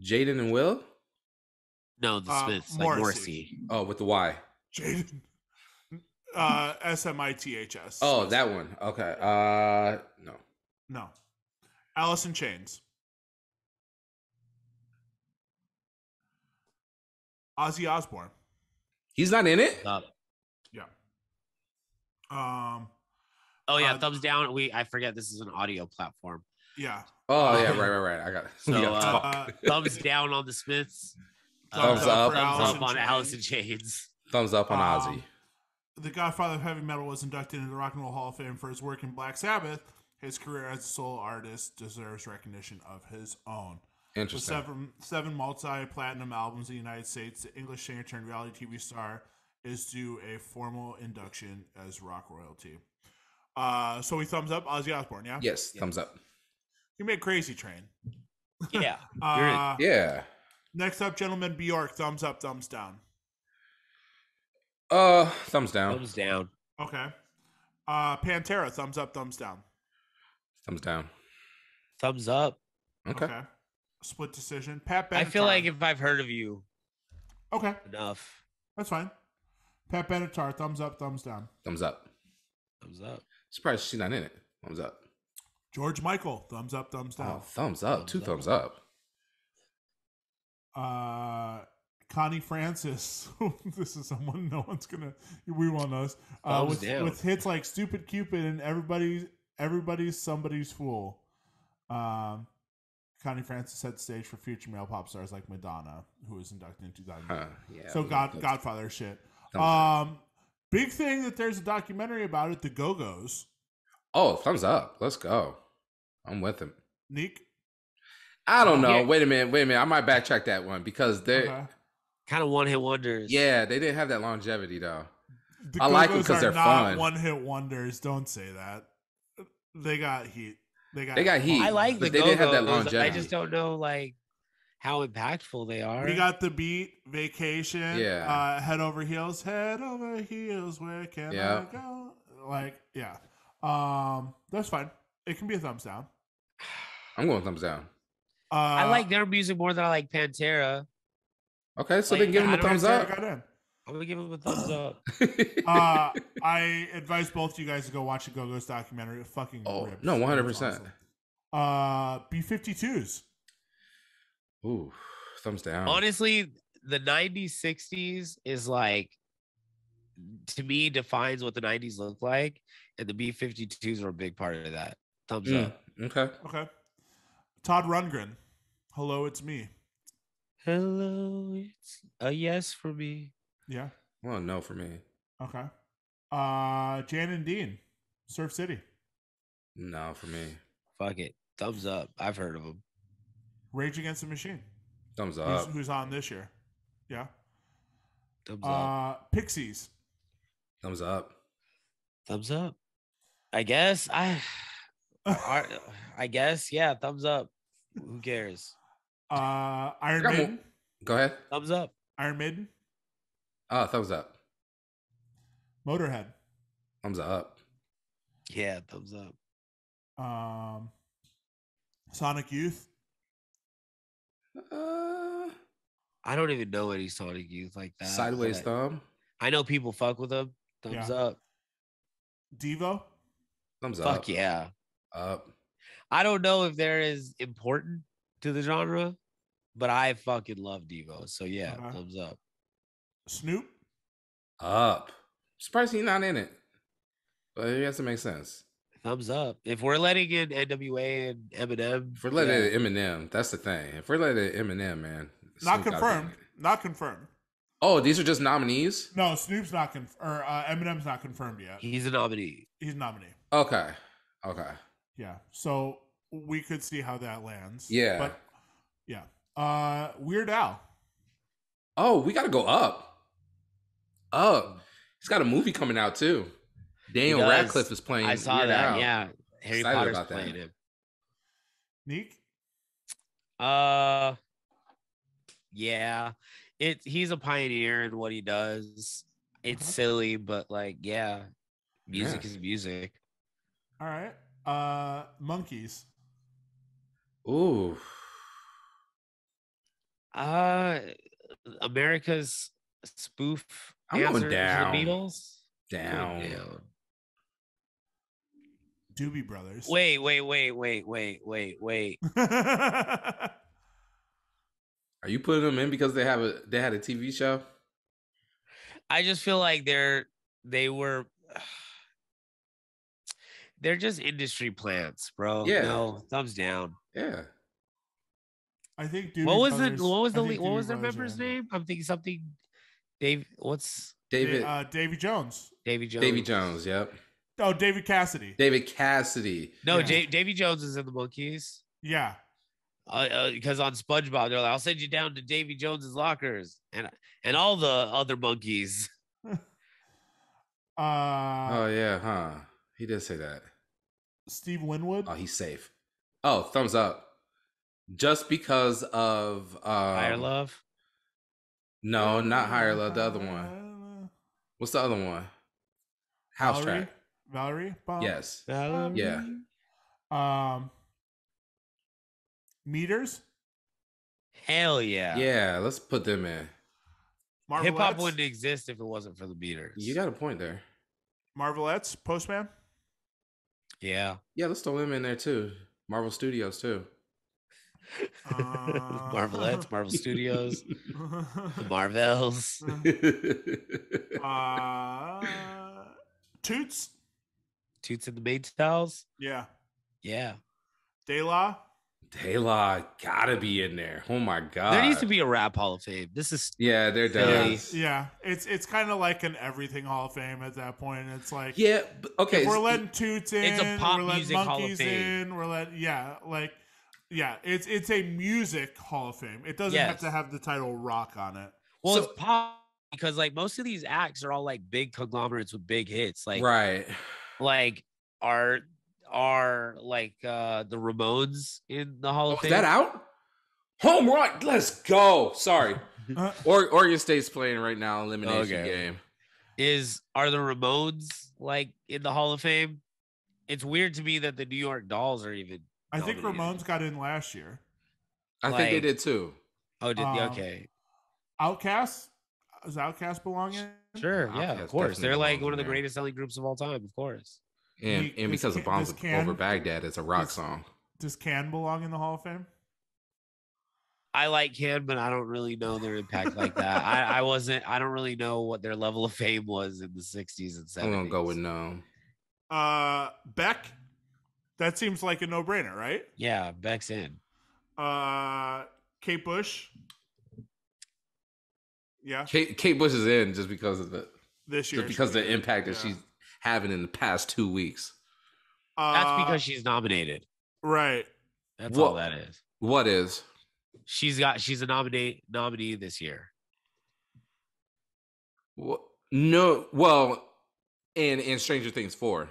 Jaden and Will? No, the Smiths, like Morrissey. Oh, with the Y. Jaden. SMITHS. Oh, Smiths. that one. Okay. No. Alice in Chains. Ozzy Osbourne. He's not in it? Yeah. Oh yeah, thumbs down. I forget this is an audio platform. Yeah. Oh yeah, right. I got it. So thumbs down on the Smiths. Thumbs up. Thumbs up on Alice in Chains. Thumbs up on Ozzy. The godfather of heavy metal was inducted into the Rock and Roll Hall of Fame for his work in Black Sabbath. His career as a solo artist deserves recognition of his own. Interesting. With seven multi-platinum albums in the United States, the English singer turned reality TV star is due a formal induction as rock royalty. So we thumbs up Ozzy Osbourne, yeah? Yes, thumbs up. You made Crazy Train. Yeah. Yeah. Next up, gentlemen, Bjork, thumbs up, thumbs down. Thumbs down. Thumbs down. Okay. Pantera, thumbs up, thumbs down. Thumbs down. Thumbs up. Okay. Split decision. Pat Benatar. I feel like if I've heard of you Okay, enough. that's fine. Pat Benatar, thumbs up, thumbs down. Thumbs up. Thumbs up. Surprised she's not in it. Thumbs up. George Michael, thumbs up, thumbs down. Oh, thumbs up. Two thumbs up. Connie Francis. This is someone no one's gonna. We won't know. With hits like "Stupid Cupid" and "Everybody's Somebody's Fool." Connie Francis set the stage for future male pop stars like Madonna, who was inducted in 2000. Yeah. So Godfather shit. Big thing that there's a documentary about it. The Go-Go's. Oh, thumbs up. Let's go. I'm with him. Neek. I don't know. Yeah. Wait a minute. I might backtrack that one because they're kind of one-hit wonders. Yeah, they didn't have that longevity though. I like them because they're fun. One-hit wonders. Don't say that. They got heat. They got heat. I like the They didn't have that longevity. I just don't know like how impactful they are. We got The Beat, Vacation, yeah. Head Over Heels. Where can I go? Like, yeah. That's fine. It can be a thumbs down. I'm going thumbs down. I like their music more than I like Pantera. Okay, so then give them a thumbs up. I'm gonna give them a thumbs up. I advise both you guys to go watch the Go-Go's documentary. It fucking rips. No, 100%. Awesome. B-52s. Ooh, thumbs down. Honestly, the 90s, 60s is like, to me, defines what the 90s look like, and the B-52s are a big part of that. Thumbs up. Okay. Todd Rundgren. Hello, it's me. Hello, it's a yes for me. Yeah. Well, no for me. Okay. Jan and Dean. Surf City. No for me. Fuck it. Thumbs up. I've heard of them. Rage Against the Machine. Thumbs up. Who's on this year? Yeah. Thumbs up. Pixies. Thumbs up. Thumbs up. I guess. I guess. Yeah. Thumbs up. Who cares? Iron Maiden. Go ahead. Thumbs up. Iron Maiden. Thumbs up. Motorhead. Thumbs up. Yeah, thumbs up. Sonic Youth. I don't even know any Sonic Youth like that. Sideways thumb. I know people fuck with them. Thumbs up. Devo. Thumbs up. Fuck yeah. Up. I don't know if they're as important to the genre, but I fucking love Devo. So yeah, thumbs up. Snoop. Up. Surprised he's not in it, but it has to make sense. Thumbs up. If we're letting in NWA and Eminem, if we're letting in Eminem, that's the thing. If we're letting in Eminem, man, not confirmed. Not confirmed. Oh, these are just nominees. No, Snoop's not confirmed. Or Eminem's not confirmed yet. He's a nominee. He's a nominee. Okay. Yeah. So we could see how that lands. Yeah. But yeah. Weird Al. Oh, we got to go up. He's got a movie coming out too. Daniel Radcliffe is playing. I saw Weird that. Al. Yeah, Harry Potter's playing him. Neek. Yeah, he's a pioneer in what he does. It's silly, but like, yeah, music is music. All right. Monkeys. Ooh. America's spoof. I'm going down. To the Beatles. Down. Doobie Brothers. Wait. Are you putting them in because they had a TV show? I just feel like they're just industry plants, bro. Yeah. No, thumbs down. Yeah. I think Doobie what was their member's name? I'm thinking something. Davy Jones. Davy Jones, yep. Oh, David Cassidy. No, Davy Jones is in the Monkees. Yeah. Because on SpongeBob, they're like, "I'll send you down to Davy Jones's lockers," and all the other monkeys. Oh yeah, huh? He did say that. Steve Winwood. Oh, he's safe. Oh, thumbs up. Just because of Higher Love. No, not Higher Love. The other one. What's the other one? House track. Valerie. Yes. Valerie. Yeah. Meters. Hell yeah. Yeah, let's put them in. Hip hop wouldn't exist if it wasn't for the Meters. You got a point there. Marvelettes, Postman. Yeah. Yeah, let's throw them in there too. Marvel Studios too. Marvelettes, Marvel Studios, the Marvels. Toots. Toots and the Maytals. Yeah. Yeah. De La gotta be in there. Oh my god. There needs to be a rap Hall of Fame. This is there does. Yeah. It's kind of like an everything Hall of Fame at that point. It's like okay. If we're letting Toots in. It's a pop we're letting music Hall of Monkeys Fame. in. We're letting it's a music Hall of Fame. It doesn't have to have the title rock on it. Well, it's pop because like most of these acts are all like big conglomerates with big hits. Like are like the Ramones in the Hall of Fame? Is that out? Home run. Let's go. Sorry. Oregon State's playing right now. Elimination game. Are the Ramones like in the Hall of Fame? It's weird to me that the New York Dolls are even. I think Ramones got in last year. I think they did too. Oh, did they? Okay. Outcast? Does Outcast belong in? Sure. Yeah, Outkast of course. They're like one of the there. greatest selling groups of all time. Of course. And because of Bombs Over Baghdad, it's a rock song. Does Can belong in the Hall of Fame? I like Can, but I don't really know their impact like that. I don't really know what their level of fame was in the 60s and 70s. I'm gonna go with no. Beck. That seems like a no-brainer, right? Yeah, Beck's in. Kate Bush. Yeah. Kate Bush is in just because of the impact that she's having in the past 2 weeks. That's because she's nominated. Right. That's all that is. What is? She's a nominee this year. No. Well, in Stranger Things 4.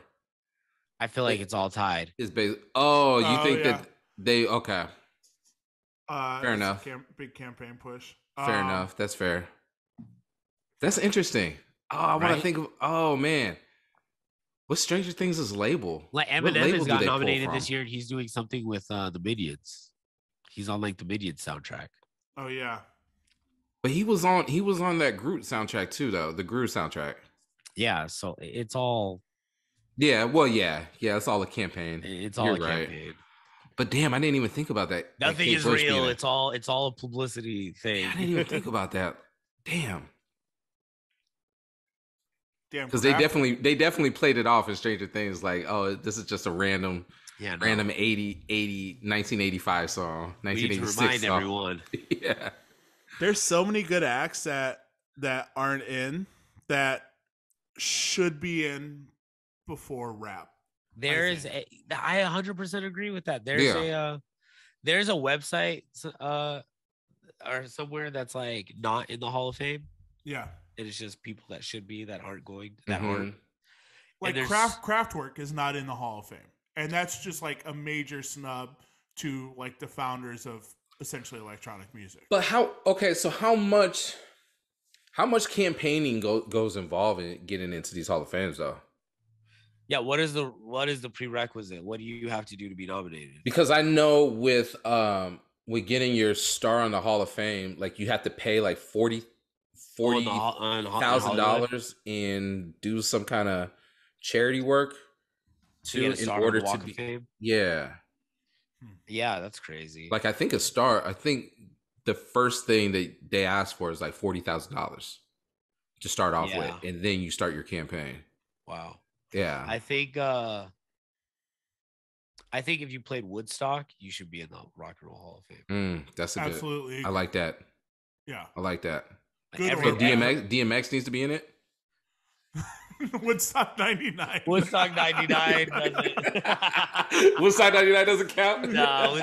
I feel like it's all tied. It's based. Oh, you think that they okay? Fair enough. Big campaign push. Fair enough. That's fair. That's interesting. Oh, I want to think of. Oh man, what Stranger Things is label? Like Eminem has got nominated this year, and he's doing something with the Minions. He's on like the Minions soundtrack. Oh yeah, but he was on that Groot soundtrack too, though. The Groot soundtrack. Yeah, so it's all. Yeah, well, yeah, it's all a campaign. It's all campaign. But damn, I didn't even think about that. Nothing is real. It's all a publicity thing. I didn't even think about that. Damn. Because crap. they definitely played it off in Stranger Things like, oh, this is just a random 1985 song, 1986 remind song. Everyone. Yeah. There's so many good acts that aren't in that should be in before rap. I 100% agree with that. There's a website or somewhere that's like not in the Hall of Fame. Yeah. And it's just people that should be that aren't going that aren't. Like Kraftwerk is not in the Hall of Fame. And that's just like a major snub to like the founders of essentially electronic music. But how much campaigning goes involved in getting into these Hall of Fames though? Yeah, what is the prerequisite? What do you have to do to be nominated? Because I know with getting your star on the Hall of Fame, like you have to pay like $40,000 and do some kind of charity work in order to be fame. Yeah, that's crazy. Like I think the first thing that they ask for is like $40,000 to start off with, and then you start your campaign. Wow. Yeah, I think if you played Woodstock, you should be in the Rock and Roll Hall of Fame. That's absolutely. I like that. Yeah, I like that. DMX needs to be in it. Woodstock 99. Woodstock 99 doesn't. Woodstock 99 doesn't count. No.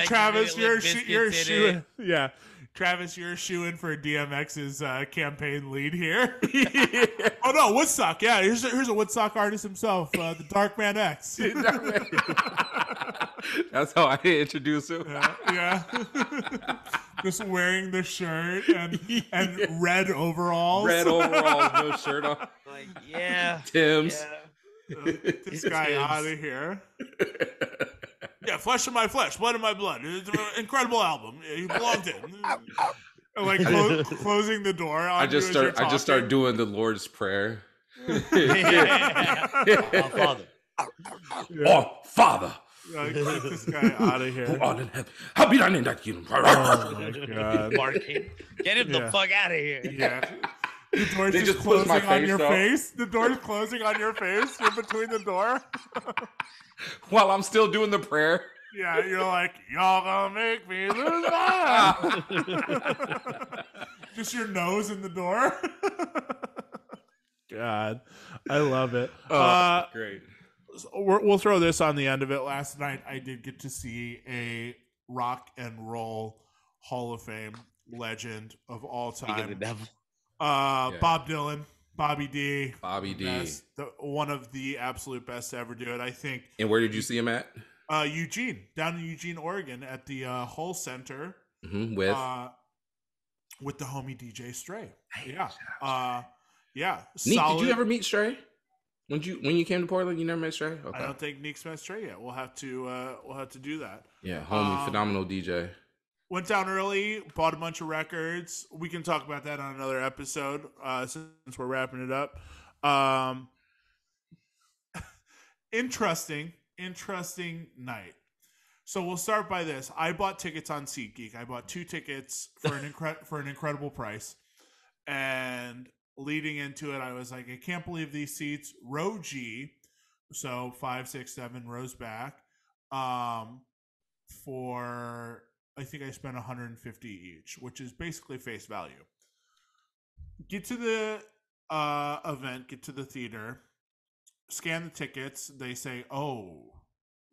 Travis, you're shooing. Yeah, Travis, you're shooing for DMX's campaign lead here. Oh no, Woodstock. Yeah, here's a Woodstock artist himself, the Dark Man X. That's how I introduce him. Yeah. just wearing the shirt and red overalls. Red overalls, no shirt on. Like, yeah. Tim's. Yeah. This guy out of here. Yeah, flesh of my flesh, blood of my blood. It's an incredible album. He belonged in. Like closing the door. On I just start doing the Lord's Prayer. Our Father. Oh, Father. Like, get this guy out of here. Who art in heaven, hallowed be thy name, thy kingdom. Oh my god. Barking. Get him the fuck out of here. Yeah. The door's They just just push my closing on face, your though. face. The door's closing on your face. You're between the door. While I'm still doing the prayer. Yeah, you're like, y'all gonna make me lose my mind. Just your nose in the door. God, I love it. Great. We'll throw this on the end of it. Last night, I did get to see a rock and roll Hall of Fame legend of all time. Bob Dylan, Bobby D. Bobby D. One of the absolute best to ever do it, I think. And where did you see him at? Eugene, down in Eugene, Oregon, at the Hull Center. Mm-hmm. With the homie DJ Stray. Yeah. Yeah. Neek, solid. did you ever meet Stray? When you came to Portland, you never met Stray? Okay. I don't think Neek's met Stray yet. We'll have to do that. Yeah, homie, phenomenal DJ. Went down early, bought a bunch of records. We can talk about that on another episode since we're wrapping it up. Interesting night. So we'll start by this. I bought tickets on SeatGeek. I bought 2 tickets for an incredible price. And leading into it, I was like, I can't believe these seats. Row G, so 5, 6, 7 rows back, for I think I spent $150 each, which is basically face value. Get to the event, get to the theater, scan the tickets. They say, oh,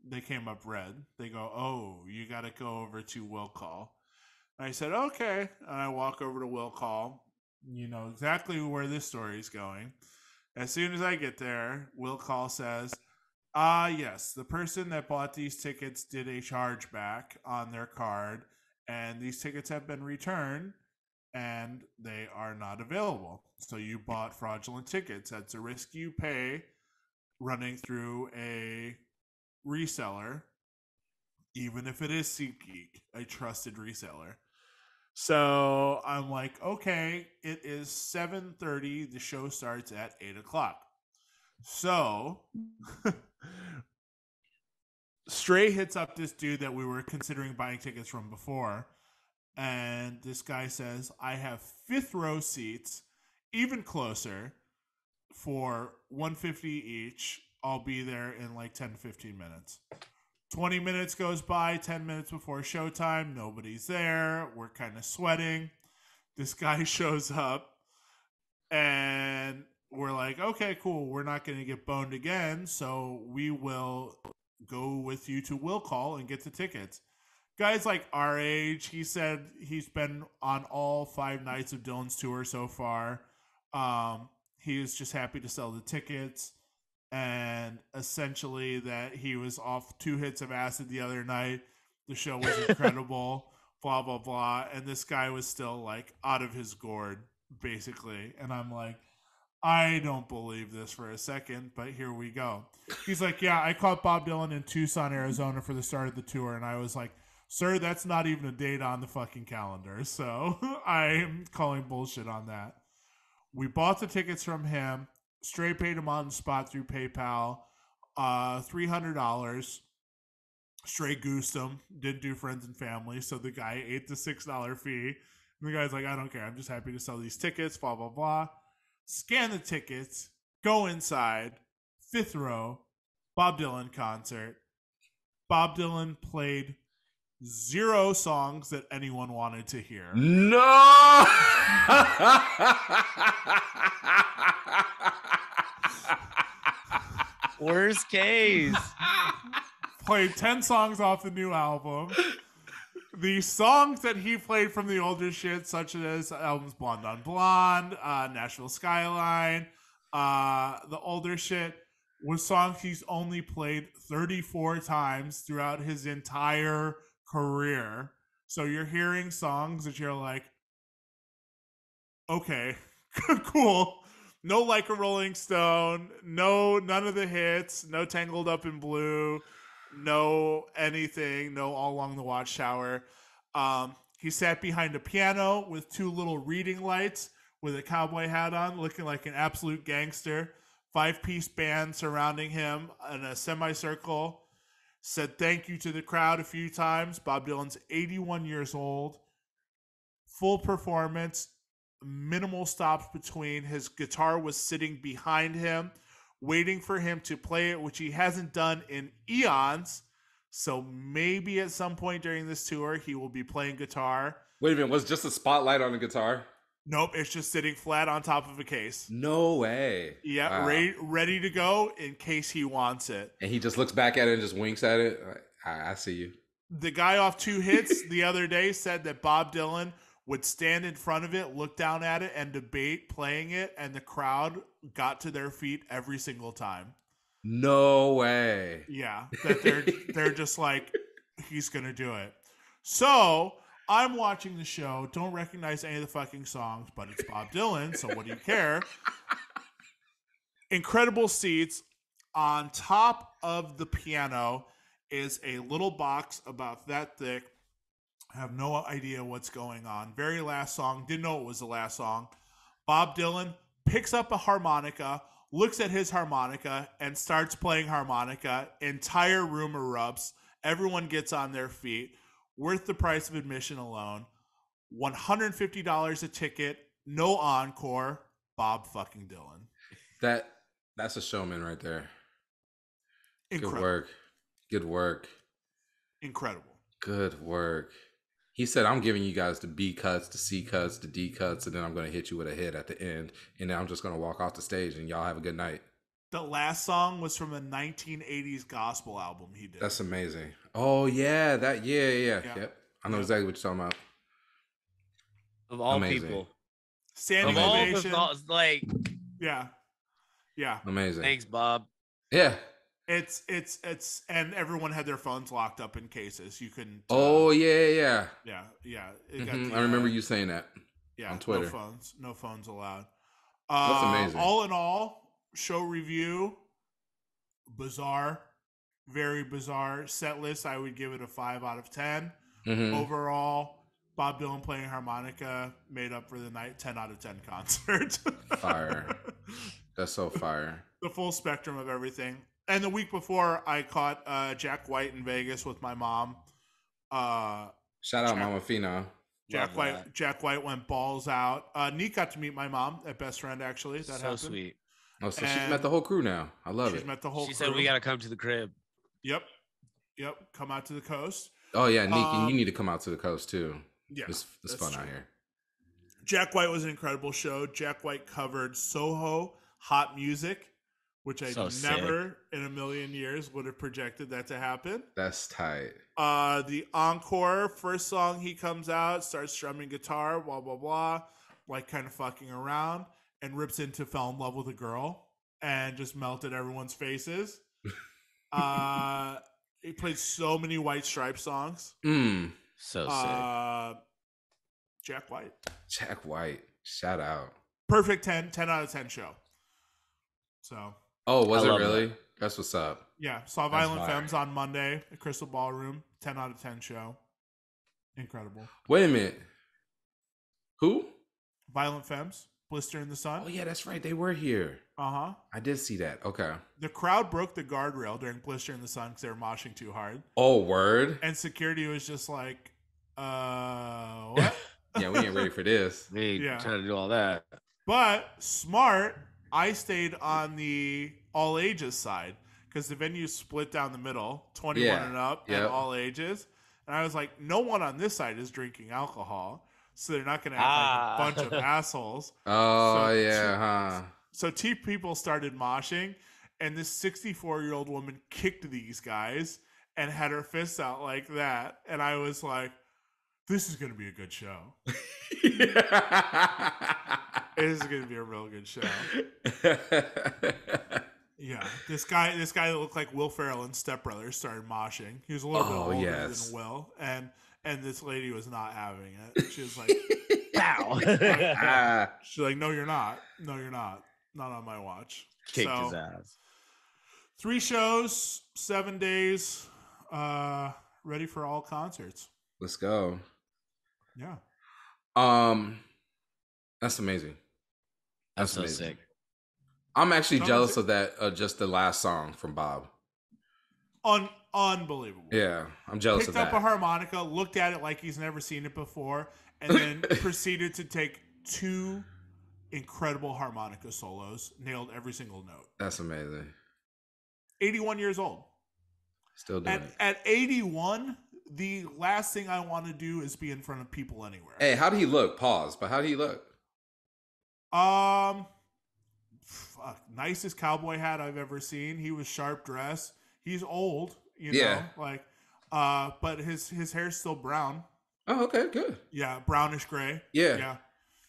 they came up red. They go, oh, you got to go over to Will Call. And I said, okay. And I walk over to Will Call. You know exactly where this story is going. As soon as I get there, Will Call says, yes, the person that bought these tickets did a chargeback on their card, and these tickets have been returned, and they are not available. So you bought fraudulent tickets. That's a risk you pay running through a reseller, even if it is SeatGeek, a trusted reseller. So I'm like, okay, it is 7:30. The show starts at 8 o'clock. So Stray hits up this dude that we were considering buying tickets from before. And this guy says, I have 5th row seats, even closer, for $150 each. I'll be there in like 10 to 15 minutes. 20 minutes goes by, 10 minutes before showtime. Nobody's there. We're kind of sweating. This guy shows up, and we're like, okay, cool. We're not going to get boned again, so we will go with you to Will Call and get the tickets. Guy's like our age. He said he's been on all 5 nights of Dylan's tour so far. He is just happy to sell the tickets. And essentially that he was off 2 hits of acid the other night. The show was incredible, blah, blah, blah. And this guy was still like out of his gourd, basically. And I'm like, I don't believe this for a second, but here we go. He's like, yeah, I caught Bob Dylan in Tucson, Arizona for the start of the tour. And I was like, sir, that's not even a date on the fucking calendar. So I'm calling bullshit on that. We bought the tickets from him. Straight paid him on the spot through PayPal, $300. Straight goosed him, didn't do friends and family, so the guy ate the $6 fee. And the guy's like, I don't care, I'm just happy to sell these tickets, blah, blah, blah. Scan the tickets, go inside, 5th row, Bob Dylan concert. Bob Dylan played 0 songs that anyone wanted to hear. No! Worst case. Played 10 songs off the new album. The songs that he played from the older shit, such as albums Blonde on Blonde, Nashville Skyline, the older shit, was songs he's only played 34 times throughout his entire career. So you're hearing songs that you're like, okay, cool. No Like a Rolling Stone, none of the hits, no Tangled Up in Blue, no anything, no All Along the Watchtower. He sat behind a piano with two little reading lights with a cowboy hat on, looking like an absolute gangster. 5-piece band surrounding him in a semicircle. Said thank you to the crowd a few times. Bob Dylan's 81 years old. Full performance, minimal stops between. His guitar was sitting behind him, waiting for him to play it, which he hasn't done in eons. So maybe at some point during this tour, he will be playing guitar. Wait a minute, was just a spotlight on the guitar? Nope, it's just sitting flat on top of a case. No way. Yeah, wow. ready to go in case he wants it. And he just looks back at it and just winks at it. I see you. The guy off 2 hits the other day said that Bob Dylan would stand in front of it, look down at it, and debate playing it, and the crowd got to their feet every single time. No way. Yeah, that they're just like, he's gonna do it. So I'm watching the show, don't recognize any of the fucking songs, but it's Bob Dylan, so what do you care? Incredible seats. On top of the piano is a little box about that thick. I have no idea what's going on. Very last song. Didn't know it was the last song. Bob Dylan picks up a harmonica, looks at his harmonica, and starts playing harmonica. Entire room erupts. Everyone gets on their feet. Worth the price of admission alone. $150 a ticket. No encore. Bob fucking Dylan. That's a showman right there. Incredible. Good work. Good work. Incredible. Good work. He said, I'm giving you guys the B cuts, the C cuts, the D cuts, and then I'm going to hit you with a hit at the end. And then I'm just going to walk off the stage and y'all have a good night. The last song was from a 1980s gospel album he did. That's amazing. Oh, yeah. Yeah. Yep. I know exactly what you're talking about. Of all people. Standing ovation. Like. Yeah. Amazing. Thanks, Bob. Yeah. It's and everyone had their phones locked up in cases. You couldn't. Oh yeah. Yeah. I remember you saying that. Yeah, on Twitter. No phones allowed. That's amazing. All in all, show review. Bizarre, very bizarre set list. I would give it a 5 out of 10. Mm-hmm. Overall, Bob Dylan playing harmonica made up for the night. 10 out of 10 concert. Fire. That's so fire. The full spectrum of everything. And the week before, I caught Jack White in Vegas with my mom. Shout out Mama Fina. Jack White went balls out. Neat got to meet my mom at Best Friend, actually. That happened. So sweet. Oh, so she's met the whole crew now. I love it. She's met the whole crew. She said we got to come to the crib. Yep. Come out to the coast. Oh, yeah, Neek, you need to come out to the coast, too. Yeah. It's fun out here. Jack White was an incredible show. Jack White covered Soho, Hot Music, which I never in a million years would have projected that to happen. That's tight. The encore, first song he comes out, starts strumming guitar, blah, blah, blah, like kind of fucking around, and rips into Fell in Love with a Girl and just melted everyone's faces. He played so many White Stripes songs. So sick. Jack White. Shout out. Perfect 10 out of 10 show. So. Oh, was it really? That's what's up. Yeah. Saw Violent Femmes on Monday at Crystal Ballroom. 10 out of 10 show. Incredible. Wait a minute. Who? Violent Femmes. Blister in the Sun. Oh, yeah, that's right. They were here. Uh-huh. I did see that. Okay. The crowd broke the guardrail during Blister in the Sun because they were moshing too hard. Oh, word? And security was just like, what? Yeah, we ain't ready for this. We ain't trying to do all that. But smart, I stayed on the all ages side because the venue split down the middle, 21 and up, and all ages. And I was like, no one on this side is drinking alcohol, so they're not going to act like a bunch of assholes. Oh, So two people started moshing, and this 64-year-old woman kicked these guys and had her fists out like that. And I was like, this is going to be a good show. This is going to be a real good show. Yeah, this guy that looked like Will Ferrell in Step Brothers started moshing. He was a little bit older yes. than Will, and this lady was not having it. She was like, Pow. she's like, no, you're not. No, you're not. Not on my watch. Kicked his So, ass. 3 shows, 7 days, ready for all concerts. Let's go. Yeah. That's amazing. That's so amazing. Sick. I'm actually jealous of that. Just the last song from Bob. Unbelievable. Yeah, I'm jealous of that. Picked up a harmonica, looked at it like he's never seen it before, and then proceeded to take 2 incredible harmonica solos. Nailed every single note. That's amazing. 81 years old. Still doing it. At 81, the last thing I want to do is be in front of people anywhere. Hey, how did he look? Pause. But how did he look? Nicest cowboy hat I've ever seen. He was sharp dressed. He's old, you know, like, but his hair's still brown. Oh, okay, good. Yeah, brownish gray. Yeah. Yeah.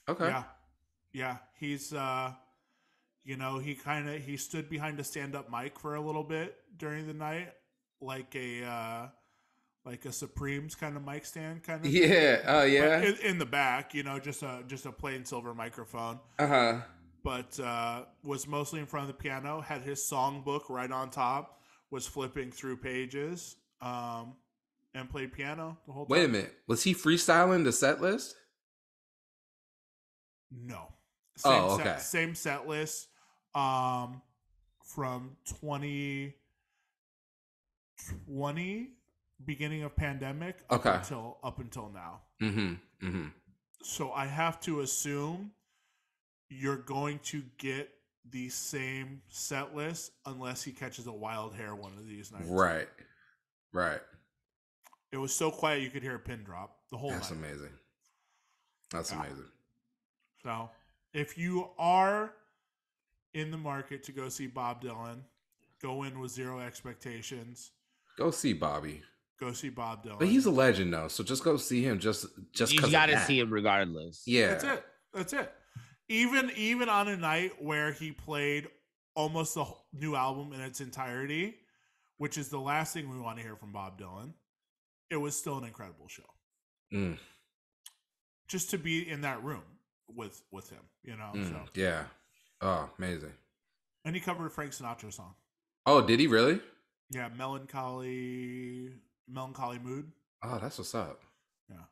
Okay. Yeah. He's, he stood behind a stand-up mic for a little bit during the night, like a Supremes kind of mic stand kind of. Yeah. Oh, yeah. In the back, just a plain silver microphone. But was mostly in front of the piano. Had his songbook right on top. Was flipping through pages. And played piano the whole time. Wait a minute. Was he freestyling the set list? No. Same set list. From 2020, beginning of pandemic, up until now. So I have to assume you're going to get the same set list unless he catches a wild hair one of these nights. Right. It was so quiet you could hear a pin drop the whole night. That's amazing. So, if you are in the market to go see Bob Dylan, go in with 0 expectations. Go see Bobby. Go see Bob Dylan. But he's a legend, though, so just go see him. Just you got to see him regardless. Yeah, that's it. Even on a night where he played almost the new album in its entirety, which is the last thing we want to hear from Bob Dylan, it was still an incredible show. Just to be in that room with him, So. Yeah. Oh, amazing. And he covered a Frank Sinatra song. Oh, did he really? Yeah, Melancholy Mood. Oh, that's what's up. Yeah.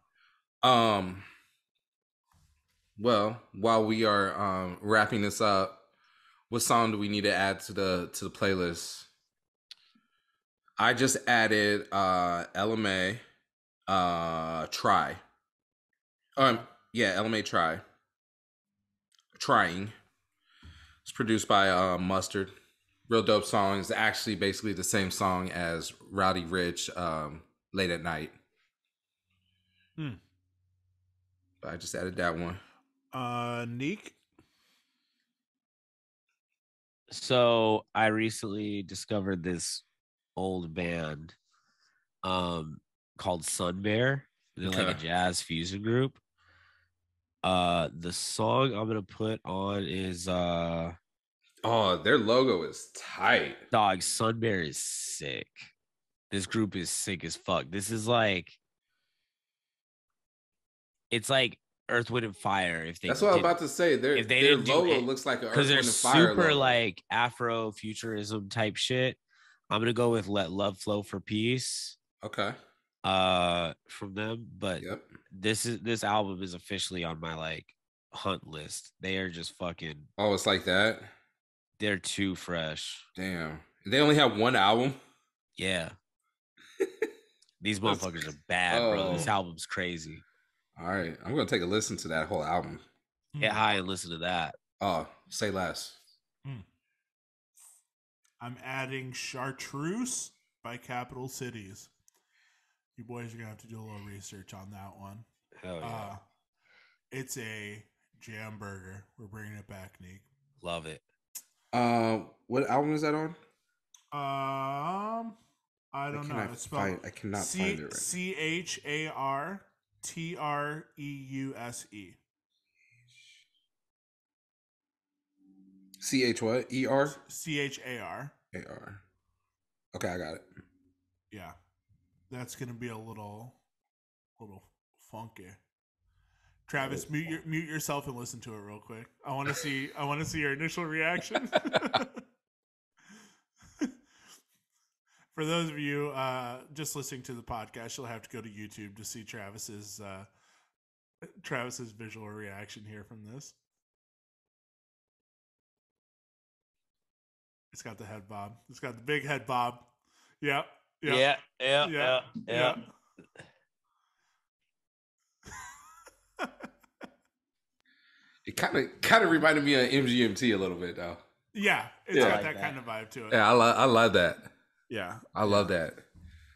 Well, while we are wrapping this up, what song do we need to add to the playlist? I just added LMA Try. LMA Try. Trying. It's produced by Mustard. Real dope song. It's actually basically the same song as Rowdy Rich, Late at Night. But I just added that one. Neek? So I recently discovered this old band called Sun Bear. They're like a jazz fusion group. The song I'm gonna put on is their logo is tight. Dog, Sun Bear is sick. This group is sick as fuck. This is like, it's like Earth, Wind, and Fire. That's what I was about to say. Their logo looks like an Earth, Wind, and Fire super logo. Like Afro-futurism type shit. I'm gonna go with Let Love Flow for Peace. Okay. From them, but this album is officially on my like hunt list. They are just fucking. Oh, it's like that. They're too fresh. Damn, they only have one album. Yeah. These motherfuckers are bad, bro. This album's crazy. All right, I'm gonna take a listen to that whole album. Get high and listen to that. Oh, say less. I'm adding Chartreuse by Capital Cities. You boys are gonna have to do a little research on that one. Hell yeah! It's a jam burger. We're bringing it back, Neek. Love it. What album is that on? I don't know. It's spelled I cannot find it right. CHARTREUSE. CH what? ER? CHAR. AR. Okay, I got it. Yeah. That's gonna be a little funky. Travis, mute yourself and listen to it real quick. I want to see your initial reaction. For those of you just listening to the podcast, you'll have to go to YouTube to see Travis's visual reaction here from this. It's got the head bob. It's got the big head bob. Yep. Yeah. It kind of reminded me of MGMT a little bit, though. Yeah, it's got that kind of vibe to it. Yeah, I love that. Yeah, I love that.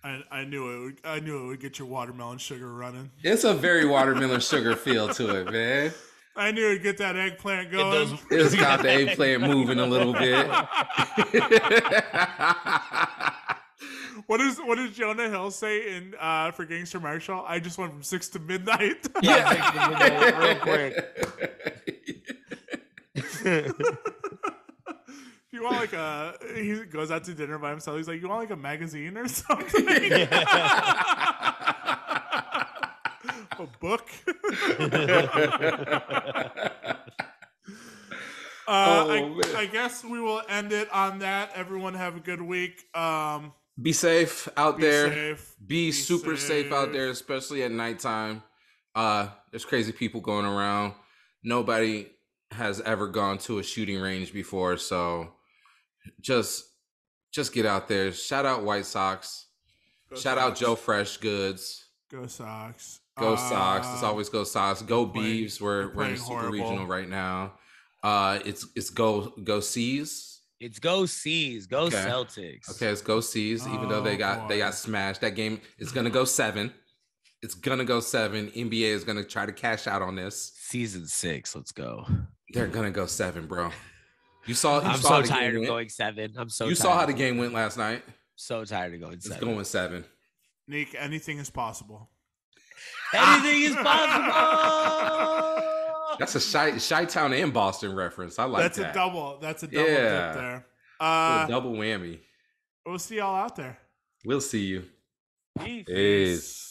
I knew it would get your watermelon sugar running. It's a very watermelon sugar feel to it, man. I knew it'd get that eggplant going. It's got the eggplant moving a little bit. What does Jonah Hill say in for Gangster Marshall? I just went from 6 to midnight. Yeah, 6 to midnight, real quick. You want he goes out to dinner by himself. He's like, you want like a magazine or something? A book? I guess we will end it on that. Everyone have a good week. Be safe out there. Safe. Be super safe out there, especially at nighttime. There's crazy people going around. Nobody has ever gone to a shooting range before, so just get out there. Shout out White Sox. Shout out Joe Fresh Goods. Go Sox. Go Sox. It's always go Sox. Go Beavs. We're in the Super Regional right now. It's go C's. It's go C's. Go okay. Celtics. Okay, it's go C's. Even though they got smashed, that game is gonna go 7. It's gonna go 7. NBA is gonna try to cash out on this. Season 6. Let's go. They're gonna go 7, bro. I'm so tired of going 7. You saw how the game went last night. So tired of going 7. It's going 7. Nick, anything is possible. Anything is possible. That's a Chi-Town and Boston reference. I like that. That's a double dip there. A double whammy. We'll see y'all out there. We'll see you. Peace. Peace.